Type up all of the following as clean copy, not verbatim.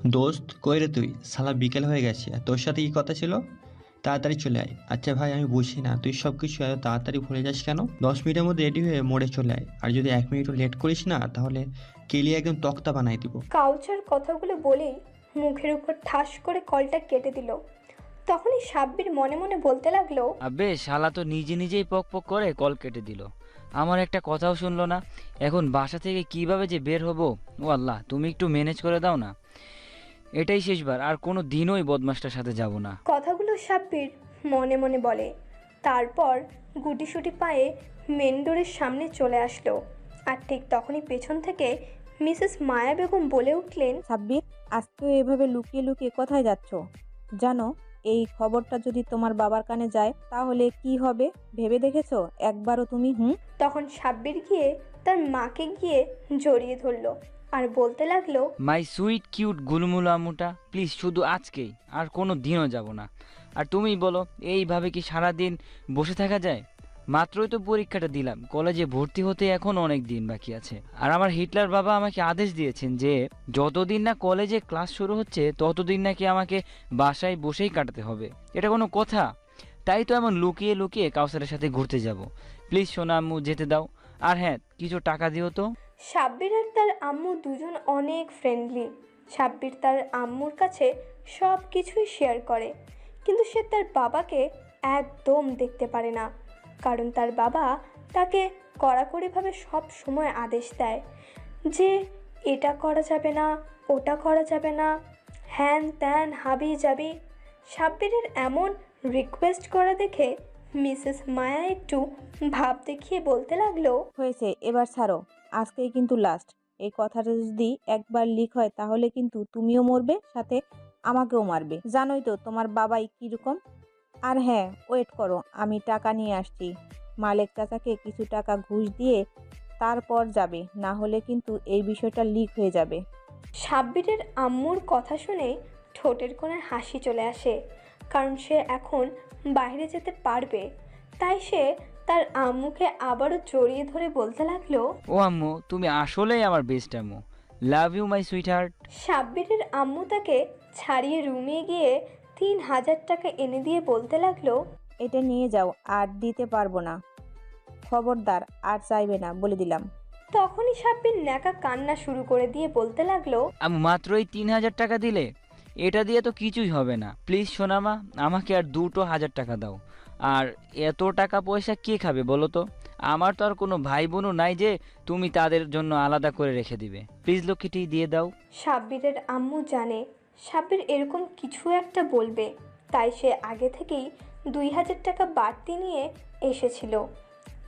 দোস্ত কই রে তুই? শালা বিকেল হয়ে গেছে আর তোর সাথে কি কথা ছিল? তাড়াতাড়ি চলে আয়। আচ্ছা ভাই, আমি বুঝি না তুই সব কিছু এত তাড়াতাড়ি ভুলে যাস কেন? 10 মিনিটের মধ্যে রেডি হয়ে মোড়ে চলে আয়, আর যদি 1 মিনিটও লেট করিস না তাহলে কেলিয়ে একদম তক্তা বানাই দিব। কাউচার কথাগুলো বলেই মুখের উপর ঠাস করে কলটা কেটে দিল। তখনই সাব্বির মনে মনে বলতে লাগলো, আবে শালা তো নিজে নিজেই পক পক করে কল কেটে দিল, আমার একটা কথাও শুনলো না। এখন বাসা থেকে কিভাবে যে বের হবো, ও আল্লাহ তুমি একটু ম্যানেজ করে দাও না। এটাই শেষবার, আর কোনো দিনও ওই বদমাসটার সাথে যাব না। কথাগুলো সাব্বির মনে মনে বলে। তারপর গুটিসুটি পায়ে মেন ডোরের সামনে চলে আসলো। আর ঠিক তখনই পেছন থেকে মিসেস মায়া বেগম বলে উঠলেন, সাব্বির, আজকেও এভাবে লুকিয়ে লুকিয়ে কোথায় যাচ্ছ? জানো, এই খবরটা যদি তোমার বাবার কানে যায় তাহলে কি হবে ভেবে দেখেছো একবারও তুমি? তখন সাব্বির গিয়ে তার মাকে গিয়ে জড়িয়ে ধরলো আর বলতে লাগলো, মাই সুইট কিউট গুলমুলো আম্মুটা, প্লিজ শুধু আজকেই, আর কোনো দিনও যাব না। আর তুমি বলো, এইভাবে কি সারা দিন বসে থাকা যায়? মাত্রই তো পরীক্ষাটা দিলাম, কলেজে ভর্তি হতে এখন অনেক দিন বাকি আছে। আর আমার হিটলার বাবা আমাকে আদেশ দিয়েছেন যে যতদিন না কলেজে ক্লাস শুরু হচ্ছে ততদিন নাকি আমাকে বাসায় বসেই কাটাতে হবে। এটা কোনো কথা? তাই তো এমন লুকিয়ে লুকিয়ে কাউসারের সাথে ঘুরতে যাব। প্লিজ সোনা আম্মু, যেতে দাও। আর হ্যাঁ, কিছু টাকা দিও তো। সাব্বির আর তার আম্মু দুজন অনেক ফ্রেন্ডলি। সাব্বির তার আম্মুর কাছে সব কিছুই শেয়ার করে, কিন্তু সে তার বাবাকে একদম দেখতে পারে না। কারণ তার বাবা তাকে কড়াকড়িভাবে সব সময় আদেশ দেয় যে এটা করা যাবে না, ওটা করা যাবে না, হ্যান ত্যান হাবি যাবি। সাব্বিরের এমন রিকোয়েস্ট করা দেখে মিসেস মায়া একটু ভাব দেখিয়ে বলতে লাগলো, হয়েছে, এবার ছাড়ো। আজকেই কিন্তু লাস্ট। এই কথাটা যদি একবার লিক হয় তাহলে কিন্তু তুমিও মরবে, সাথে আমাকেও মারবে। জানোই তো তোমার বাবাই কিরকম। আর হ্যাঁ, ওয়েট করো, আমি টাকা নিয়ে আসছি। মালেক চাচাকে কিছু টাকা ঘুষ দিয়ে তারপর যাবে, না হলে কিন্তু এই বিষয়টা লিক হয়ে যাবে। সাব্বিরের আম্মুর কথা শুনে ঠোঁটের কোণে হাসি চলে আসে। কারণ সে এখন বাইরে যেতে পারবে। তাই সে তার আম্মুকে আবারও জড়িয়ে ধরে বলতে লাগলো, ও আম্মু, তুমি আসলেই আমার বেস্ট আম্মু। Love you my sweetheart. সাব্বিরের আম্মু তাকে ছাড়িয়ে রুমে গিয়ে 3,000 টাকা এনে দিয়ে বলতে লাগলো, এটা নিয়ে যাও, আর দিতে পারবো না। খবরদার আর চাইবে না, বলে দিলাম। তখনই সাব্বির ন্যাকা কান্না শুরু করে দিয়ে বলতে লাগলো, আম্মু মাত্রই 3,000 টাকা দিলে? এটা দিয়ে তো কিছুই হবে না। প্লিজ সোনামা, আমাকে আর 2,000 টাকা দাও। আর এত টাকা পয়সা কে খাবে বলো তো? আমার তো আর কোনো ভাই বোনও নাই যে তুমি তাদের জন্য আলাদা করে রেখে দিবে। প্লিজ লক্ষ্মীটি দিয়ে দাও। সাব্বিরের আম্মু জানে সাব্বির এরকম কিছু একটা বলবে, তাই সে আগে থেকেই 2,000 টাকা বাড়তি নিয়ে এসেছিল।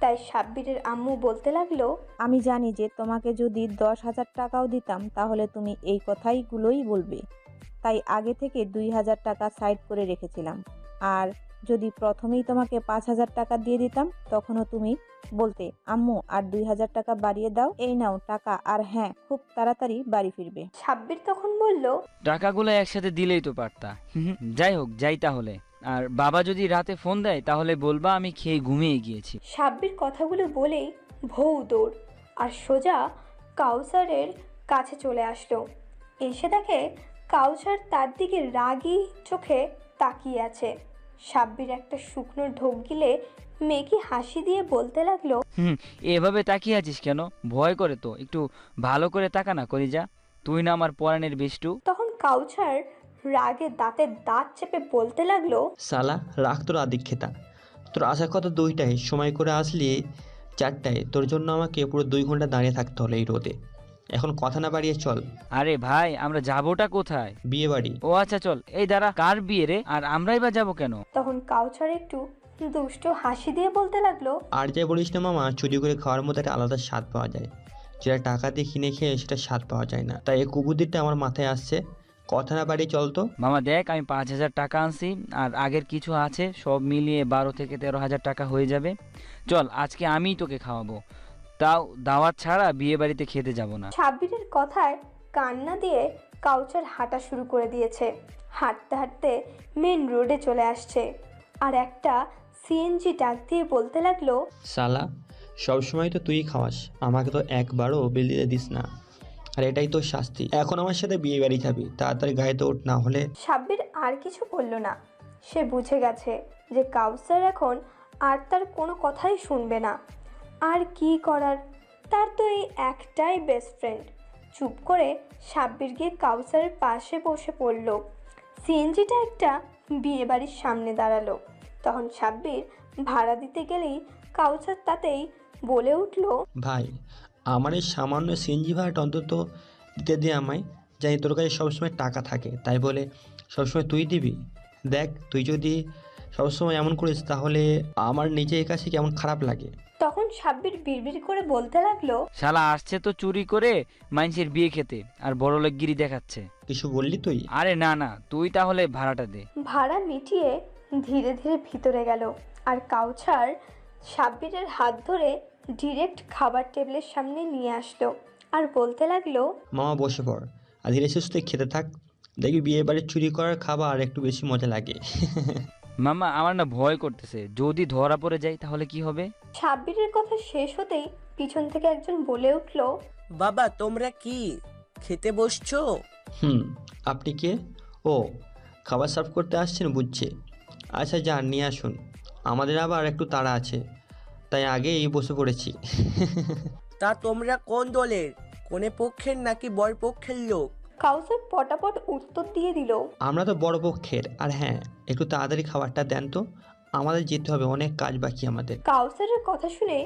তাই সাব্বিরের আম্মু বলতে লাগলো, আমি জানি যে তোমাকে যদি 10,000 টাকাও দিতাম তাহলে তুমি এই কথাইগুলোই বলবে। তাই আগে থেকে 2,000 টাকা সাইড করে রেখেছিলাম। আর যদি প্রথমেই তোমাকে 5,000 টাকা দিয়ে দিতাম তখনও তুমি বলতে, আম্মু আর 2,000 টাকা বাড়িয়ে দাও, এই নাও টাকা, আর হ্যাঁ, খুব তাড়াতাড়ি বাড়ি ফিরবে। সাব্বির তখন বলল, টাকাগুলো একসাথে দিলেই তো পারতা। যাই হোক, যাই তাহলে। আর বাবা যদি রাতে ফোন দেয় তাহলে বলবা আমি খেয়ে ঘুমিয়ে গিয়েছি। সাব্বির কথাগুলো বলেই ভৌ দৌড় আর সোজা কাউসারের কাছে চলে আসলো। এসে দেখে কাউসার তার দিকে রাগী চোখে তাকিয়ে আছে। সাব্বির একটা শুকনো ঢোক গিলে মেকি হাসি দিয়ে বলতে লাগলো, এভাবে তাকিয়ে আছিস কেন? ভয় করে তো, একটু ভালো করে তাকা না কলিজা। তুই না আমার পরাণের বেষ্টু। তখন কাউসার রাগে দাঁতে দাঁত চেপে বলতে লাগলো, শালা রাখ তোর আদিক্ষেতা। তোর আসার কথা 2টায়, সময় করে আসলি 4টায়। তোর জন্য আমাকে পুরো 2 ঘন্টা দাঁড়িয়ে থাকতে হলো এই রোদে। এখন কথা না বাড়িয়ে চল। আরে ভাই, আমরা যাবোটা কোথায়? বিয়ে বাড়ি। ও আচ্ছা, চল। এই দাঁড়া, কার বিয়ে রে? আর আমরাই বা যাবো কেন? তখন কাউসার একটু দুষ্ট হাসি দিয়ে বলতে লাগলো, আর যাই বলিস না মামা, চুরি করে খাওয়ার মধ্যে একটা আলাদা স্বাদ পাওয়া যায়, যেটা টাকা দিয়ে কিনে খেয়ে সেটা স্বাদ পাওয়া যায় না। তাই এই কুবুদ্ধিটা আমার মাথায় আসছে। কথা না বাড়িয়ে চল তো। মামা দেখ, আমি 5,000 টাকা আনছি, আর আগের কিছু আছে, সব মিলিয়ে 12 থেকে 13,000 টাকা হয়ে যাবে। চল, আজকে আমিই তোকে খাওয়াবো, তাও দাওয়াত ছাড়া বিয়ে বাড়িতে খেতে যাব না। সাব্বিরের কথায় কান্না দিয়ে কাউচার হাঁটা শুরু করে দিয়েছে। হাঁটতে হাঁটতে মেন রোডে চলে আসছে আর একটা সিএনজি ডাক দিয়ে বলতে লাগলো, শালা সবসময় তো তুই খাওয়াস, আমাকে তো একবারও বিল দিতে দিস না। আর এটাই তোর শাস্তি। এখন আমার সাথে বিয়ে বাড়ি যাবি, তাড়াতাড়ি গাড়িতে ওঠ, না হলে। সাব্বির আর কিছু বলল না। সে বুঝে গেছে যে কাউসার এখন আর তার কোনো কথাই শুনবে না। আর কি করার, তার তো এই একটাই বেস্ট ফ্রেন্ড। চুপ করে সাব্বির গিয়ে কাউসারের পাশে বসে পড়ল। সিএনজিটা একটা বিয়ে বাড়ির সামনে দাঁড়ালো। তখন সাব্বির ভাড়া দিতে গেলেই কাউসার তাতেই বলে উঠল, ভাই, আমার এই সামান্য সিএনজি ভাড়াটা অন্তত দিতে দে আমায়। জানি তোর কাছে সবসময় টাকা থাকে, তাই বলে সবসময় তুই দিবি? দেখ, তুই যদি সবসময় এমন করিস তাহলে আমার নিজের কাছে কেমন খারাপ লাগে। তখন সাব্বির বিড়বিড় করে বলতে লাগলো, শালা আসছে তো চুরি করে মানুষের বিয়ে খেতে আর বড়লোকগিরি দেখাচ্ছে। কিছু বললি তুই? আরে না না, তুই তাহলে ভাড়াটা দে। ভাড়া মিটিয়ে ধীরে ধীরে ভিতরে গেল। আর কাউসার সাব্বিরের হাত ধরে ডিরেক্ট খাবার টেবিলের সামনে নিয়ে আসলো আর বলতে লাগলো, মামা বসে পড়, আর ধীরে সুস্থে খেতে থাক। দেখবি বিয়ে বাড়ির চুরি করার খাবার একটু বেশি মজা লাগে। মামা, আমার না ভয় করতেছে, যদি ধরা পড়ে যাই তাহলে কি হবে? সাব্বিরের কথা শেষ হতেই পিছন থেকে একজন বলে উঠল, বাবা তোমরা কি খেতে বসছো? আপনি কে? ও, খাবার সার্ভ করতে আসছেন বুঝছে। আচ্ছা যান, নিয়ে আসুন। আমাদের আবার একটু তাড়া আছে, তাই আগেই বসে পড়েছি। তা তোমরা কোন দলের, কোনে পক্ষের নাকি বর পক্ষের লোক? কাউসার পটাপট উত্তর দিয়ে দিল, আমরা তো বড় পক্ষের। আর হ্যাঁ, একটু তাড়াতাড়ি খাবারটা দেন তো, আমাদের যেতে হবে, অনেক কাজ বাকি আমাদের। কাউসারের কথা শুনে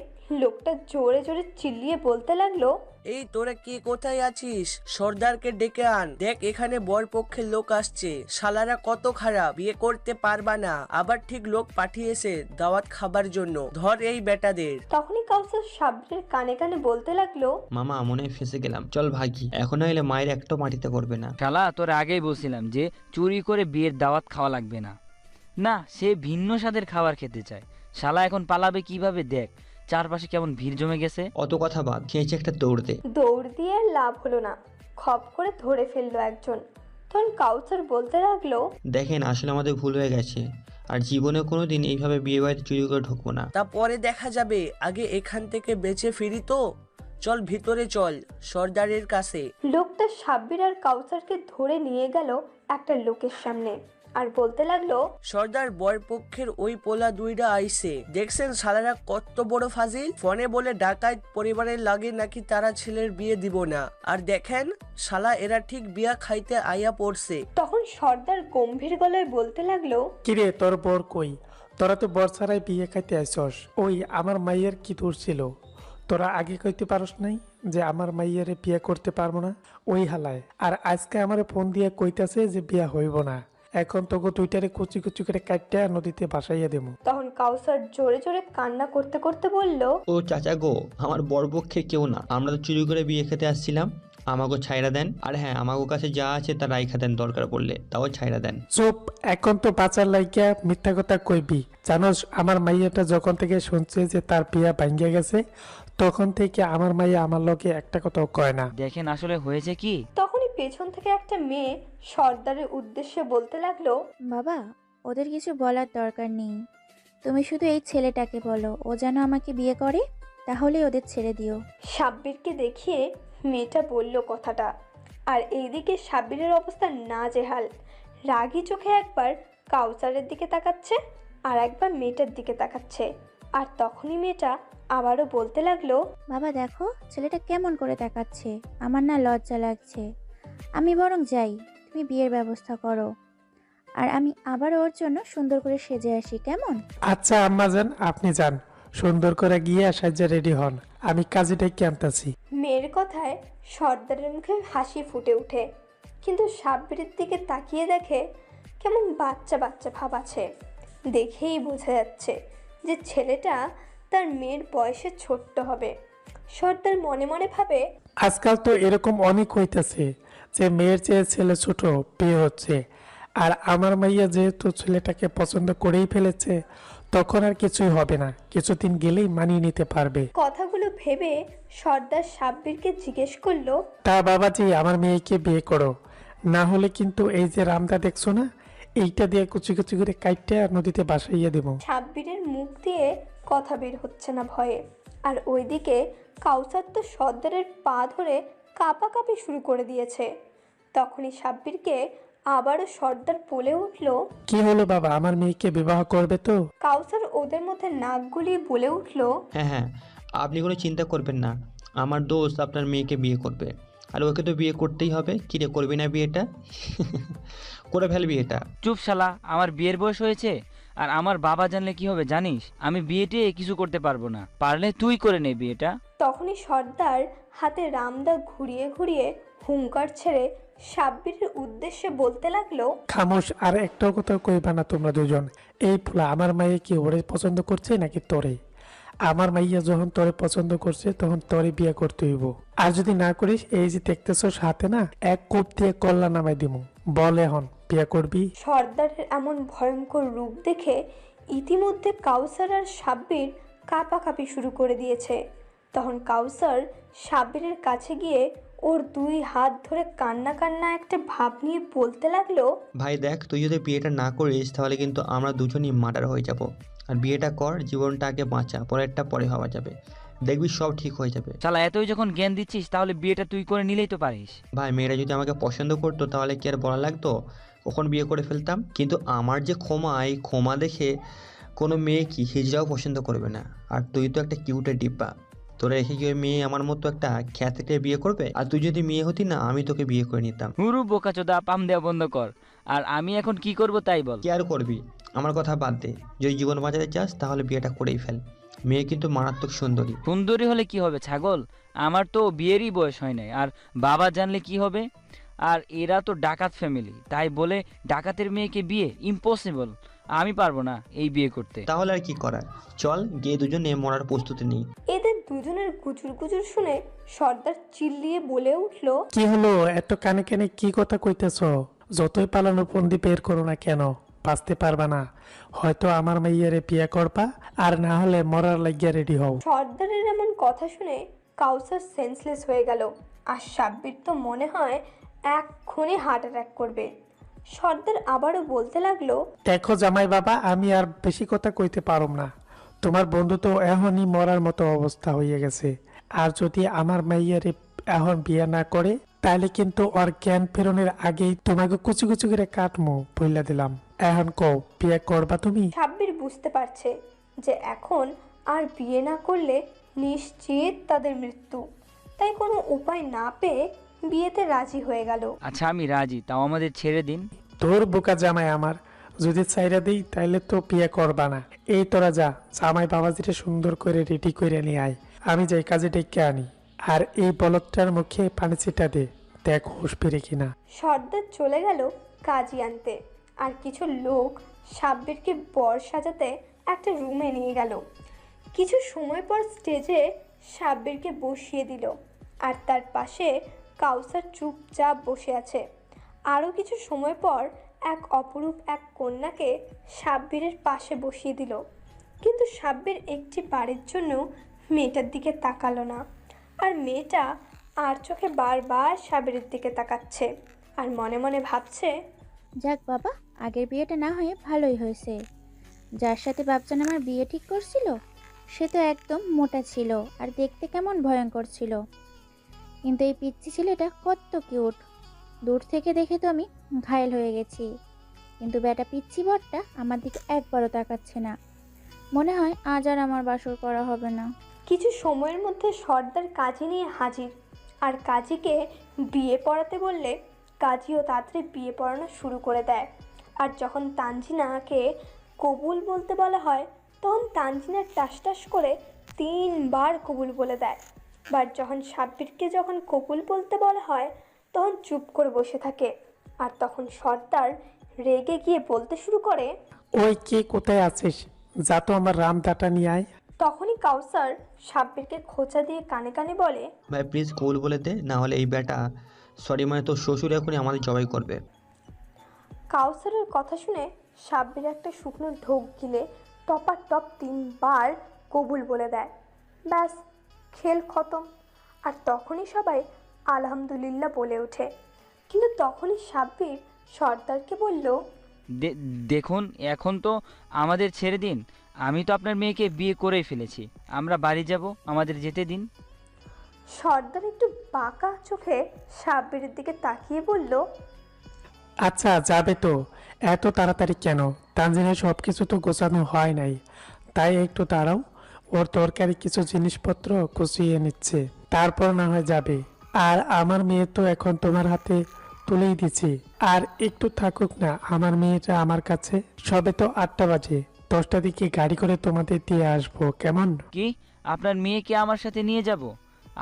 লোকটা জোরে জোরে চিল্লিয়ে বলতে লাগলো, এই তোরা কি কোথায় আছিস? সর্দারকে ডেকে আন, দেখ এখানে বর পক্ষের লোক আসছে। শালারা কত খারাপ, বিয়ে করতে পারবা না, আবার ঠিক লোক পাঠিয়েছে দাওয়াত খাবার জন্য। ধর এই বেটাদের। তখনই কাউসার সাব্বিরের কানে কানে বলতে লাগলো, মামা, মনে হয় ফেঁসে গেলাম, চল ভাগি, এখন এলে মায়ের একটাও মাটিতে করবে না। শালা, তোর আগেই বলছিলাম যে চুরি করে বিয়ের দাওয়াত খাওয়া লাগবে না। না, সে ভিন্ন স্বাদের খাবার খেতে চায়। শালা এখন পালাবে কিভাবে? দেখ চারপাশে কেমন ভিড় জমে গেছে। অত কথা বাদ, খেয়েছে একটা দৌড় দে। দৌড় দিয়ে আর লাভ হলো না, খপ করে ধরে ফেললো একজন। তখন কাউসার বলতে লাগলো, দেখেন, আসলে আমাদের ভুল হয়ে গেছে, আর জীবনে কোনোদিন এইভাবে বিয়ে বাড়িতে চুরি করে ঢুকবো না। তা পরে দেখা যাবে, আগে এখান থেকে বেঁচে ফিরি তো। চল ভিতরে চল, সর্দারের কাছে। লোকটা সাব্বির আর কাউসারকে ধরে নিয়ে গেল একটা লোকের সামনে আর বলতে লাগলো, সর্দার, বর পক্ষের ওই পোলা দুইটা আইছে, দেখছেন শালারা কত বড় ফাজিল। ফোনে বলে ডাকাত পরিবারের লাগে নাকি তারা ছেলের বিয়ে দিব না, আর দেখেন শালা এরা ঠিক বিয়া খাইতে আইয়া পড়ছে। তখন সর্দার গম্ভীর গলায় বলতে লাগলো, কিরে তোর বর কই? তোরা তো বর ছাড়াই বিয়ে খাইতে আসছস। ওই আমার মাইয়ের কি দোষ ছিল? তোরা আগে কইতে পারস নাই যে আমার মাইয়ারে বিয়ে করতে পারবো না? ওই হালায় আর আজকে আমার ফোন দিয়ে কইতাছে যে বিয়া হইব না। এখন তোকে দুইটারে কুচি কুচি করে কাটতে নদীতে ভাসাইয়া দেবো। তখন কাউসার জোরে জোরে কান্না করতে করতে বলল, ও চাচা গো, আমার বরপক্ষের কেউ না, আমরা তো চুরি করে বিয়ে খেতে আসছিলাম, আমাকে ছাইড়া দেন। আর হ্যাঁ, আমাকে কাছে যা আছে তা রাইখা দেন, দরকার পড়লে তাও ছাইড়া দেন। চুপ, এখন তো বাঁচার লাইগা মিথ্যা কথা কইবি। জানোস, আমার মাইয়াটা যখন থেকে শুনছে যে তার বিয়া ভাঙ্গিয়া গেছে, তখন থেকে আমার মাইয়া আমার লগে একটা কথাও কয় না। দেখেন আসলে হয়েছে কি। তখনই পেছন থেকে একটা মেয়ে সর্দারের উদ্দেশ্যে বলতে লাগলো, বাবা, ওদের কিছু বলার দরকার নেই। তুমি শুধু এই ছেলেটাকে বলো ও যেন আমাকে বিয়ে করে, তাহলে ওদের ছেড়ে দিও। সাব্বিরকে দেখিয়ে মেয়েটা বলল কথাটা। আর এইদিকে সাব্বিরের অবস্থা নাজেহাল। রাগী চোখে একবার কাউসারের দিকে তাকাচ্ছে আর একবার মেয়েটার দিকে তাকাচ্ছে। আর তখনই মেয়েটা আবারও বলতে লাগলো, বাবা দেখো ছেলেটা কেমন করে তাকাচ্ছে, আমার না লজ্জা লাগছে। আমি বরং যাই, তুমি বিয়ের ব্যবস্থা করো, আর আমি আবার ওর জন্য সুন্দর করে সেজে আসি, কেমন? আচ্ছা আম্মাজান, আপনি যান, সুন্দর করে গিয়ে সাজ্জা রেডি হন, আমি কাজে ডেকে আনতাছি। মেয়ের কথায় সর্দারের মুখে হাসি ফুটে ওঠে, কিন্তু সাব্বিরের দিকে তাকিয়ে দেখে কেমন বাচ্চা বাচ্চা ভাব আছে। দেখেই বোঝা যাচ্ছে যে ছেলেটা তার মেয়ের বয়সে ছোট্ট হবে। সর্দার মনে মনে ভাবে, আজকাল তো এরকম অনেক হইতেছে যে মেয়ের চেয়ে ছেলে ছোট বিয়ে হচ্ছে, আর আমার মাইয়া যেহেতু ছেলেটাকে পছন্দ করেই ফেলেছে, তখন আর কিছুই হবে না, কিছুদিন গেলেই মানিয়ে নিতে পারবে। কথাগুলো ভেবে সর্দার সাব্বিরকে জিজ্ঞেস করলো, তা বাবাজি, আমার মেয়েকে বিয়ে করো, না হলে কিন্তু এই যে রামদা দেখছো না, এইটা দিয়ে কুচি কুচি করে কাইটে আর নদীতে ভাসাইয়া দেবো। সাব্বিরের মুখ দিয়ে কথা বের হচ্ছে না ভয়ে। আর ওইদিকে কাউসার তো সর্দারের পা ধরে কাঁপাকাঁপি শুরু করে দিয়েছে। তখনই সাব্বিরকে আবারও সর্দার বলে উঠল, কি হলো বাবা, আমার মেয়েকে বিবাহ করবে তো? কাউসার ওদের মধ্যে নাক গলিয়ে বলে উঠল, হ্যাঁ হ্যাঁ, আপনি কোনো চিন্তা করবেন না, আমার দোস্ত আপনার মেয়েকে বিয়ে করবে। আর ওকে তো বিয়ে করতেই হবে, কিরে করবি না বিয়েটা? করে ফেল বিয়েটা। চুপ শালা, আমার বিয়ের বয়স হয়েছে। আর আমার বাবা জানলে কি হবে জানিস? আমি বিয়েটে কিছু করতে পারবো না, পারলে তুই করে নে বিয়েটা। তখনই সর্দার হাতে রামদা ঘুরিয়ে ঘুরিয়ে হুঙ্কার ছেড়ে সাব্বিরের উদ্দেশ্যে বলতে লাগলো, খামোশ, আর একটাও কথা কইবা না তোমরা দুজন। এই পোলা আমার মাইয়া কি ওরে পছন্দ করছে নাকি তোরে? আমার মাইয়া যখন তোরে পছন্দ করছে তখন তোরে বিয়ে করতে হইব। আর যদি না করিস, এই যে দেখতেছস হাতে না, এক কোপ দিয়ে কল্লা নামাই দিমু। বল এখন বিয়ে করবি? সর্দারের এমন ভয়ঙ্কর রূপ দেখে ইতিমধ্যে কাউসার আর সাব্বির কাঁপাকাঁপি শুরু করে দিয়েছে। তখন কাউসার সাব্বিরের কাছে গিয়ে ওর দুই হাত ধরে কান্না কান্না একটা ভাব নিয়ে বলতে লাগলো, ভাই দেখ, তুই যদি বিয়েটা না করিস তাহলে কিন্তু আমরা দুজনই মার্ডার হয়ে যাব। আর বিয়েটা কর, জীবনটা আগে বাঁচা, পরেরটা পরে হওয়া যাবে, দেখবি সব ঠিক হয়ে যাবে। শালা এতই যখন জ্ঞান দিচ্ছিস তাহলে বিয়েটা তুই করে নিলেই তো পারিস। ভাই মেয়েরা যদি আমাকে পছন্দ করতো তাহলে কি আর বলা লাগতো, কখন বিয়ে করে ফেলতাম। কিন্তু আমার যে ক্ষমা, এই ক্ষমা দেখে কোনো মেয়ে কি হিজড়াও পছন্দ করবে না। আর তুই তো একটা কিউটের ডিব্বা, তোরা রেখে গিয়ে মেয়ে আমার মতো একটা খ্যাতিকে বিয়ে করবে? আর তুই যদি মেয়ে হতি না, আমি তোকে বিয়ে করে নিতাম। হুরু বোকাচোদা, পাম দেওয়া বন্ধ কর। আর আমি এখন কি করব তাই বল। কি আর করবি, আমার কথা বাদ দে। যদি জীবন বাঁচাতে চাস তাহলে বিয়েটা করেই ফেল। মেয়ে কিন্তু মারাত্মক সুন্দরী। সুন্দরী হলে কি হবে ছাগল? আমার তো বিয়েরই বয়স হয় নাই, আর বাবা জানলে কি হবে? আর এরা তো ডাকাত ফ্যামিলি, তাই বলে ডাকাতের মেয়েকে বিয়ে ইম্পসিবল। আমি পারবো না এই বিয়ে করতে। তাহলে আর কি করার, চল গিয়ে দুজনে মরার প্রস্তুতি নেই। এদের দুজনের গুজুর গুজুর শুনে সর্দার চিল্লিয়ে বলে উঠল, কি হলো, এত কানে কানে কি কথা কইতেছ? যতই পালানোর ফন্দি বের করো না কেন, বাঁচতে পারবা না। হয়তো আমার মাইয়ারে বিয়ে করবা, আর না হলে মরার লাগিয়া রেডি হও। সর্দারের এমন কথা শুনে কাউসার সেন্সলেস হয়ে গেল। আর সাব্বির তো মনে হয় এক্ষুনি হার্ট অ্যাটাক করবে। সর্দার আবারও বলতে লাগলো, দেখো জামাই বাবা, আমি আর বেশি কথা কইতে পারুম না। তোমার বন্ধু তো এখনই মরার মতো অবস্থা হয়ে গেছে। আর যদি আমার মাইয়ারে এখন বিয়ে না করে, তাহলে কিন্তু ওর জ্ঞান ফেরনের আগেই তোমাকে কুচি কুচি করে কাটমু, বইলা দিলাম। এখন কও, বিয়ে করবা তুমি? সাব্বির বুঝতে পারছে যে এখন আর বিয়ে না করলে নিশ্চিত তাদের মৃত্যু। তাই কোনো উপায় না পেয়ে বিয়েতে রাজি হয়ে গেল। আচ্ছা আমি রাজি, তাও আমাদের ছেড়ে দিন। তোর বোকা জামাই আমার, যদি চাইরা দিই তাইলে তো বিয়ে করবা না। এই তোরা যা, জামাই বাবাজিটা সুন্দর করে রেডি করে নিয়ে আয়, আমি যাই কাজে ডেকে আনি। আর এই বলদটার মুখে পানি ছিটা দে, দেখ হুঁশ ফিরে কিনা। সর্দার চলে গেল কাজী আনতে। আর কিছু লোক সাব্বিরকে বর সাজাতে একটা রুমে নিয়ে গেল। কিছু সময় পর স্টেজে সাব্বিরকে বসিয়ে দিল। আর তার পাশে কাউসার চুপচাপ বসে আছে। আরও কিছু সময় পর এক অপরূপ এক কন্যাকে সাব্বিরের পাশে বসিয়ে দিল। কিন্তু সাব্বির একটি বারের জন্য মেয়েটার দিকে তাকালো না। আর মেয়েটা আর চোখে বারবার সাব্বিরের দিকে তাকাচ্ছে আর মনে মনে ভাবছে, যাক বাবা, আগের বিয়েটা না হয়ে ভালোই হয়েছে। যার সাথে বাপজান আমার বিয়ে ঠিক করছিল সে তো একদম মোটা ছিল আর দেখতে কেমন ভয়ঙ্কর ছিল, কিন্তু এই পিচ্চি ছেলেটা কত কিউট। দূর থেকে দেখে তো আমি ঘায়েল হয়ে গেছি, কিন্তু বেটা পিচ্চি বরটা আমার দিকে একবারও তাকাচ্ছে না। মনে হয় আজ আর আমার বাসর করা হবে না। কিছু সময়ের মধ্যে সর্দার কাজী নিয়ে হাজির। আর কাজীকে বিয়ে পড়াতে বললে কাজীও তাড়াতাড়ি বিয়ে পড়ানো শুরু করে দেয়। আর যখন তানজিনাকে কবুল বলতে বলা হয় তখন তানজিনা টাস টাস করে 3 বার কবুল বলে দেয়। বাট যখন সাব্বিরকে যখন কবুল বলতে বলা হয় তখন চুপ করে বসে থাকে। আর তখন সর্দার রেগে গিয়ে বলতে শুরু করে, ওই কে, কোথায় আছিস? যা তো আমার রামদাটা নিয়ে আয়। তখনই কাউসার সাব্বিরকে খোঁচা দিয়ে কানে কানে বলে, ভাই প্লিজ কবুল বলে দে, না হলে এই বেটা, সরি মানে তোর শ্বশুর এখনই আমাদের জবাই করবে। কাউসারের কথা শুনে সাব্বির একটা শুকনো ঢোক গিলে টপার টপ 3 বার কবুল বলে দেয়। ব্যাস, খেল খতম। আর তখনই সবাই আলহামদুলিল্লাহ বলে ওঠে। কিন্তু তখনই সাব্বির সর্দারকে বলল, দেখুন এখন তো আমাদের ছেড়ে দিন। আমি তো আপনার মেয়েকে বিয়ে করেই ফেলেছি, আমরা বাড়ি যাব, আমাদের যেতে দিন। সর্দার একটু বাঁকা চোখে সাব্বিরের দিকে তাকিয়ে বলল, আচ্ছা যাবে তো, এত তাড়াতাড়ি কেন? তানজিনের সব কিছু তো গোছানো হয় নাই, তাই একটু দাঁড়াও, ওর তরকারি কিছু জিনিসপত্র গুছিয়ে নিচ্ছে, তারপর না হয় যাবে। আর আমার মেয়ে তো এখন তোমার হাতে তুলেই দিচ্ছি, আর একটু থাকুক না আমার মেয়েটা আমার কাছে। সবে তো 8টা বাজে, 10টার দিকে গাড়ি করে তোমাদের দিয়ে আসবো, কেমন? কি, আপনার মেয়েকে আমার সাথে নিয়ে যাব?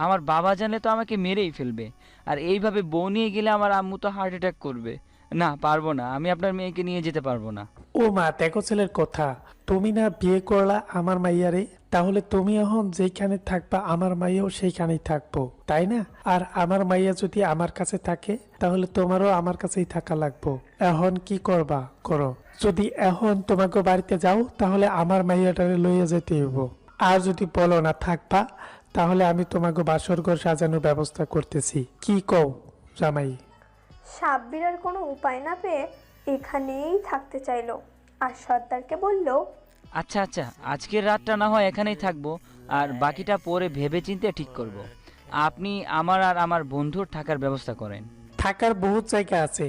আমার বাবা জানলে তো আমাকে মেরেই ফেলবে। আর এইভাবে বউ নিয়ে গেলে আমার আম্মু তো হার্ট অ্যাটাক করবে। না, পারবো না, আমি আপনার মেয়েকে নিয়ে যেতে পারবো না। ও মা, দেখো ছেলের কথা, তুমি না বিয়ে করলা আমার মাইয়ারে, তাহলে তুমি এখন যেখানে থাকবা আমার মাইয়াও সেইখানেই থাকবো, তাই না? আর আমার মাইয়া যদি আমার কাছে থাকে তাহলে তোমারও আমার কাছেই থাকা লাগবো। এখন কি করবা করো, যদি এখন তোমাকে বাড়িতে যাও তাহলে আমার মাইয়াটারে লইয়া যেতে হইব। আর যদি বলো না থাকবা, তাহলে আমি তোমাকে বাসর ঘর সাজানোর ব্যবস্থা করতেছি, কি কও জামাই? সাব্বির আর কোনো উপায় না পেয়ে এখানেই থাকতে চাইলো আর সর্দারকে বলল, আচ্ছা আচ্ছা, আজকের রাতটা না হয় এখানেই থাকবো, আর বাকিটা পরে ভেবেচিন্তে ঠিক করব। আপনি আমার আর আমার বন্ধুর থাকার ব্যবস্থা করেন। থাকার বহুত জায়গা আছে,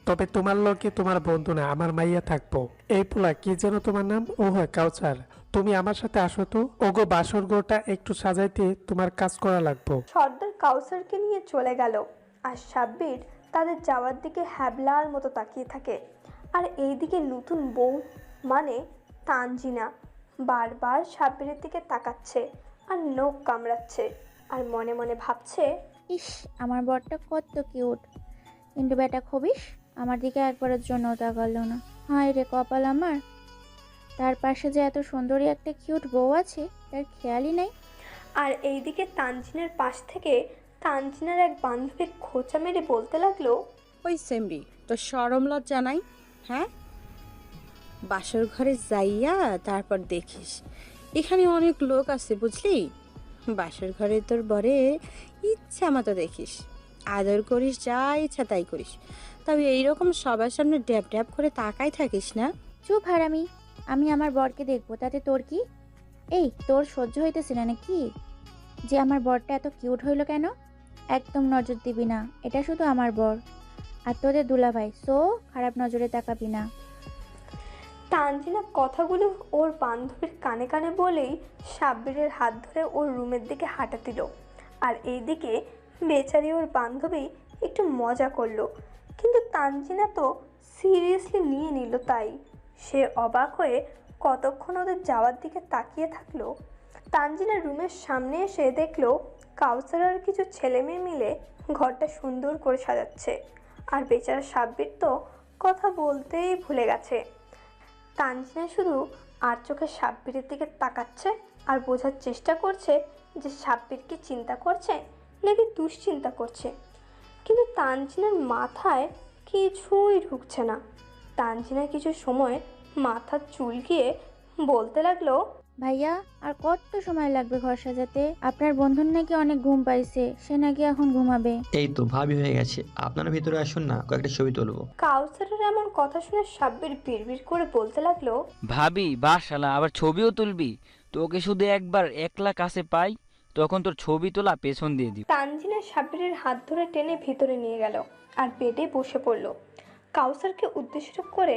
তবে তোমার লোকে তোমার বন্ধু না, আমার মাইয়া থাকবো। এই পোলা কি যেন তোমার নাম? ও হয় কাউসার, তুমি আমার সাথে আসো তো, ওগো বাসর ঘরটা একটু সাজাইতে তোমার কাজ করা লাগবো। সর্দার কাউসারকে নিয়ে চলে গেল আর সাব্বির তাদের যাওয়ার দিকে হ্যাবলার মতো তাকিয়ে থাকে। আর এইদিকে নতুন বউ মানে তানজিনা বারবার সাব্বিরের দিকে তাকাচ্ছে আর নখ কামড়াচ্ছে আর মনে মনে ভাবছে, ইস, আমার বরটা কত কিউট, কিন্তু বেটা খবিস আমার দিকে একবারের জন্য তাকালো না। হায় রে কপাল আমার, তার পাশে যে এত সুন্দরী একটা কিউট বউ আছে তার খেয়ালই নাই। আর এইদিকে তানজিনার পাশ থেকে তানজিনার এক বান্ধবী খোঁচা মেরে বলতে লাগলো, ওই সেমরি, তো সরম লজ্জা নাই? হ্যাঁ, বাসর ঘরে যাইয়া তারপর দেখিস এখানে অনেক লোক আছে বুঝলি। বাসর ঘরে তোর বরে ইচ্ছা মতো দেখিস, আদর করিস, যা ইচ্ছা তাই করিস, তবে এইরকম সবার সামনে ড্যাব ড্যাব করে তাকাই থাকিস না। চুপ হারামি, আমি আমার বরকে দেখবো, তাতে তোর কি? এই, তোর সহ্য হইতেছে না নাকি যে আমার বরটা এত কিউট হইলো কেন? একদম নজর দিবি না, এটা শুধু আমার বর আর তোদের দুলাভাই, সো খারাপ নজরে তাকাবি না। তানজিনা কথাগুলো ওর বান্ধবীর কানে কানে বলেই সাব্বিরের হাত ধরে ওর রুমের দিকে হাঁটা দিল। আর এইদিকে বেচারি ওর বান্ধবী একটু মজা করলো, কিন্তু তানজিনা তো সিরিয়াসলি নিয়ে নিল, তাই সে অবাক হয়ে কতক্ষণ ওদের যাওয়ার দিকে তাকিয়ে থাকলো। তানজিনা রুমের সামনে এসে দেখলো কাউসার আর কিছু ছেলেমেয়ে মিলে ঘরটা সুন্দর করে সাজাচ্ছে। আর বেচারা সাব্বির তো কথা বলতেই ভুলে গেছে। তানজিনা শুধু আর চোখে সাব্বিরের দিকে তাকাচ্ছে আর বোঝার চেষ্টা করছে যে সাব্বির কি চিন্তা করছে নাকি দুশ্চিন্তা করছে, কিন্তু তানজিনার মাথায় কিছুই ঢুকছে না। তানজিনা কিছু সময় মাথা চুলকিয়ে বলতে লাগলো, ভাইয়া, আর কত সময় লাগবে ঘর সাজাতে? আপনার বন্ধুর নাকি অনেক ঘুম পাইছে, সে নাকি এখন ঘুমাবে। এই তো ভাবি হয়ে গেছে, আপনারা ভিতরে আসুন না, কয়েকটা ছবি তুলবো। কাউসারের এমন কথা শুনে সাব্বির বিড়বিড় করে বলতে লাগলো, ভাবি বা শালা, আবার ছবিও তুলবি? তোকে শুধু একবার একলা কাছে পাই, তখন তোর ছবি তোলা পেছন দিয়ে দিব। তানজিনা সাব্বিরের হাত ধরে টেনে ভিতরে নিয়ে গেল আর বেডে বসে পড়ল। কাউসারকে উদ্দেশ্য করে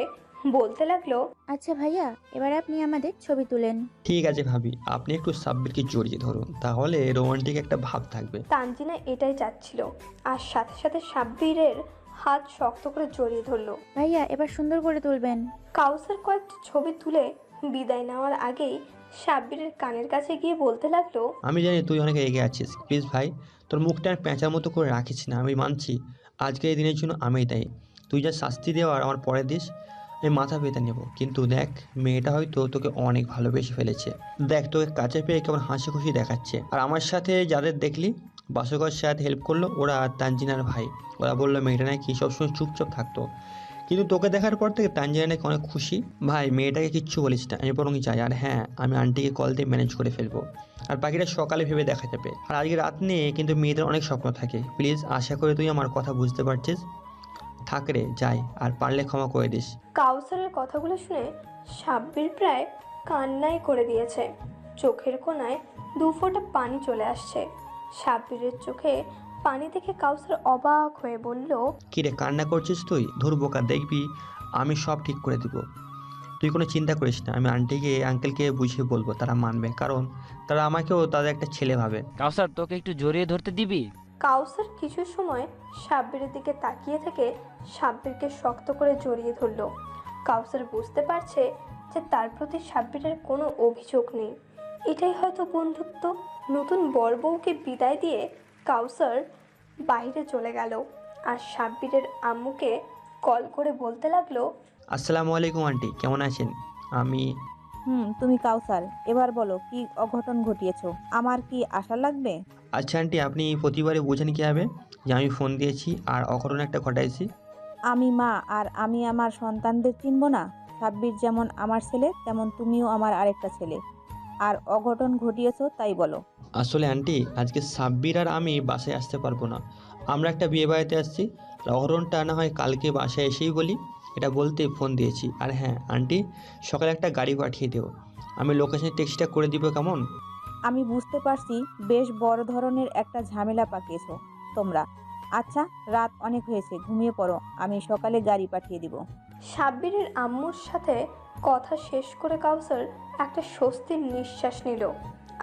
বলতে লাগলো, আচ্ছা ভাইয়া, এবার আপনি আমাদের ছবি তুলেন। ঠিক আছে ভাবি, আপনি একটু সাব্বিরকে জড়িয়ে ধরুন, তাহলে রোমান্টিক একটা ভাব থাকবে। তানজিনা এটাই চাচ্ছিল আর সাথে সাথে সাব্বিরের হাত শক্ত করে জড়িয়ে ধরলো। ভাইয়া, এবার সুন্দর করে তুলবেন। কাউসার কয়েকটি ছবি তুলে বিদায় নেওয়ার আগেই সাব্বিরের কানের কাছে গিয়ে বলতে লাগলো, আমি জানি তুই অনেক রেগে আছিস, প্লিজ ভাই তোর মুখটা আর পেঁচার মতো করে রাখিস না। আমি মানছি আজকের এই দিনের জন্য আমিই দায়ী, তুই যা শাস্তি দেওয়ার আমার পরে দিস, আমি মাথা পেতে নেব। কিন্তু দেখ, মেয়েটা হয়তো তোকে অনেক ভালোবেসে ফেলেছে। দেখ, তোকে কাছে পেয়ে কেমন হাসি খুশি দেখাচ্ছে। আর আমার সাথে যাদের দেখলি বাসকর সাথে হেল্প করলো, ওরা তানজিনার ভাই। ওরা বললো মেয়েটা নাকি সবসময় চুপচাপ থাকতো, কিন্তু তোকে দেখার পর থেকে তানজিনা নাকি অনেক খুশি। ভাই, মেয়েটাকে কিচ্ছু বলিস না, আমি বরং যাই। আর হ্যাঁ, আমি আন্টিকে কল দিয়ে ম্যানেজ করে ফেলবো, আর বাকিটা সকালে ভেবে দেখা যাবে। আর আজকে রাত নিয়ে কিন্তু মেয়েদের অনেক স্বপ্ন থাকে। প্লিজ, আশা করি তুই আমার কথা বুঝতে পারছিস। থাক রে, যাই, আর পারলে ক্ষমা করে দিস। কাউসারের কথাগুলো শুনে সাব্বির প্রায় কান্নাই করে দিয়েছে। চোখের কোণায় 2 ফোঁটা পানি চলে আসছে। সাব্বিরের চোখে পানি দেখে কাউসার অবাক হয়ে বলল, কিরে কান্না করছিস তুই? ধুর বোকা, দেখবি আমি সব ঠিক করে দিব। তুই কোনো চিন্তা করিস না, আমি আন্টিকে আঙ্কেলকে বুঝিয়ে বলবো, তারা মানবে, কারণ তারা আমাকেও তাদের একটা ছেলে ভাবে। কাউসার, তোকে একটু জড়িয়ে ধরতে দিবি? কাউসার কিছু সময় সাব্বিরের দিকে তাকিয়ে থেকে সাব্বিরকে শক্ত করে জড়িয়ে ধরল। কাউসার বুঝতে পারছে যে তার প্রতি সাব্বিরের কোনো অভিযোগ নেই। এটাই হয়তো বন্ধুত্ব। নতুন বর বউকে বিদায় দিয়ে কাউসার বাইরে চলে গেল আর সাব্বিরের আম্মুকে কল করে বলতে লাগলো, আসসালামু আলাইকুম আন্টি, কেমন আছেন? আমি তুমি কাউসার, এবার বলো কি অঘটন ঘটিয়েছো? আমার কি আশা লাগবে? আচ্ছা আন্টি, আপনি প্রতিবারে বোঝেন কীভাবে যে আমি ফোন দিয়েছি আর অঘটন একটা ঘটাইছি? আমি মা, আর আমি আমার সন্তানদের চিনব না? সাব্বির যেমন আমার ছেলে, তেমন তুমিও আমার আরেকটা ছেলে। আর অঘটন ঘটিয়েছো তাই বলো। আসলে আন্টি, আজকে সাব্বির আর আমি বাসায় আসতে পারবো না, আমরা একটা বিয়ে বাড়িতে আসছি। অঘটনটা না হয় কালকে বাসায় এসেই বলি, এটা বলতে ফোন দিয়েছি। আর হ্যাঁ আন্টি, সকালে একটা গাড়ি পাঠিয়ে দেও, আমি লোকেশন টেক্সটটা করে দিব, কেমন? আমি বুঝতে পারছি বেশ বড় ধরনের একটা ঝামেলা পাকিয়েছো তোমরা। আচ্ছা, রাত অনেক হয়েছে, ঘুমিয়ে পড়ো, আমি সকালে গাড়ি পাঠিয়ে দিব। সাব্বিরের আম্মুর সাথে কথা শেষ করে কাউসার একটা স্বস্তির নিঃশ্বাস নিল।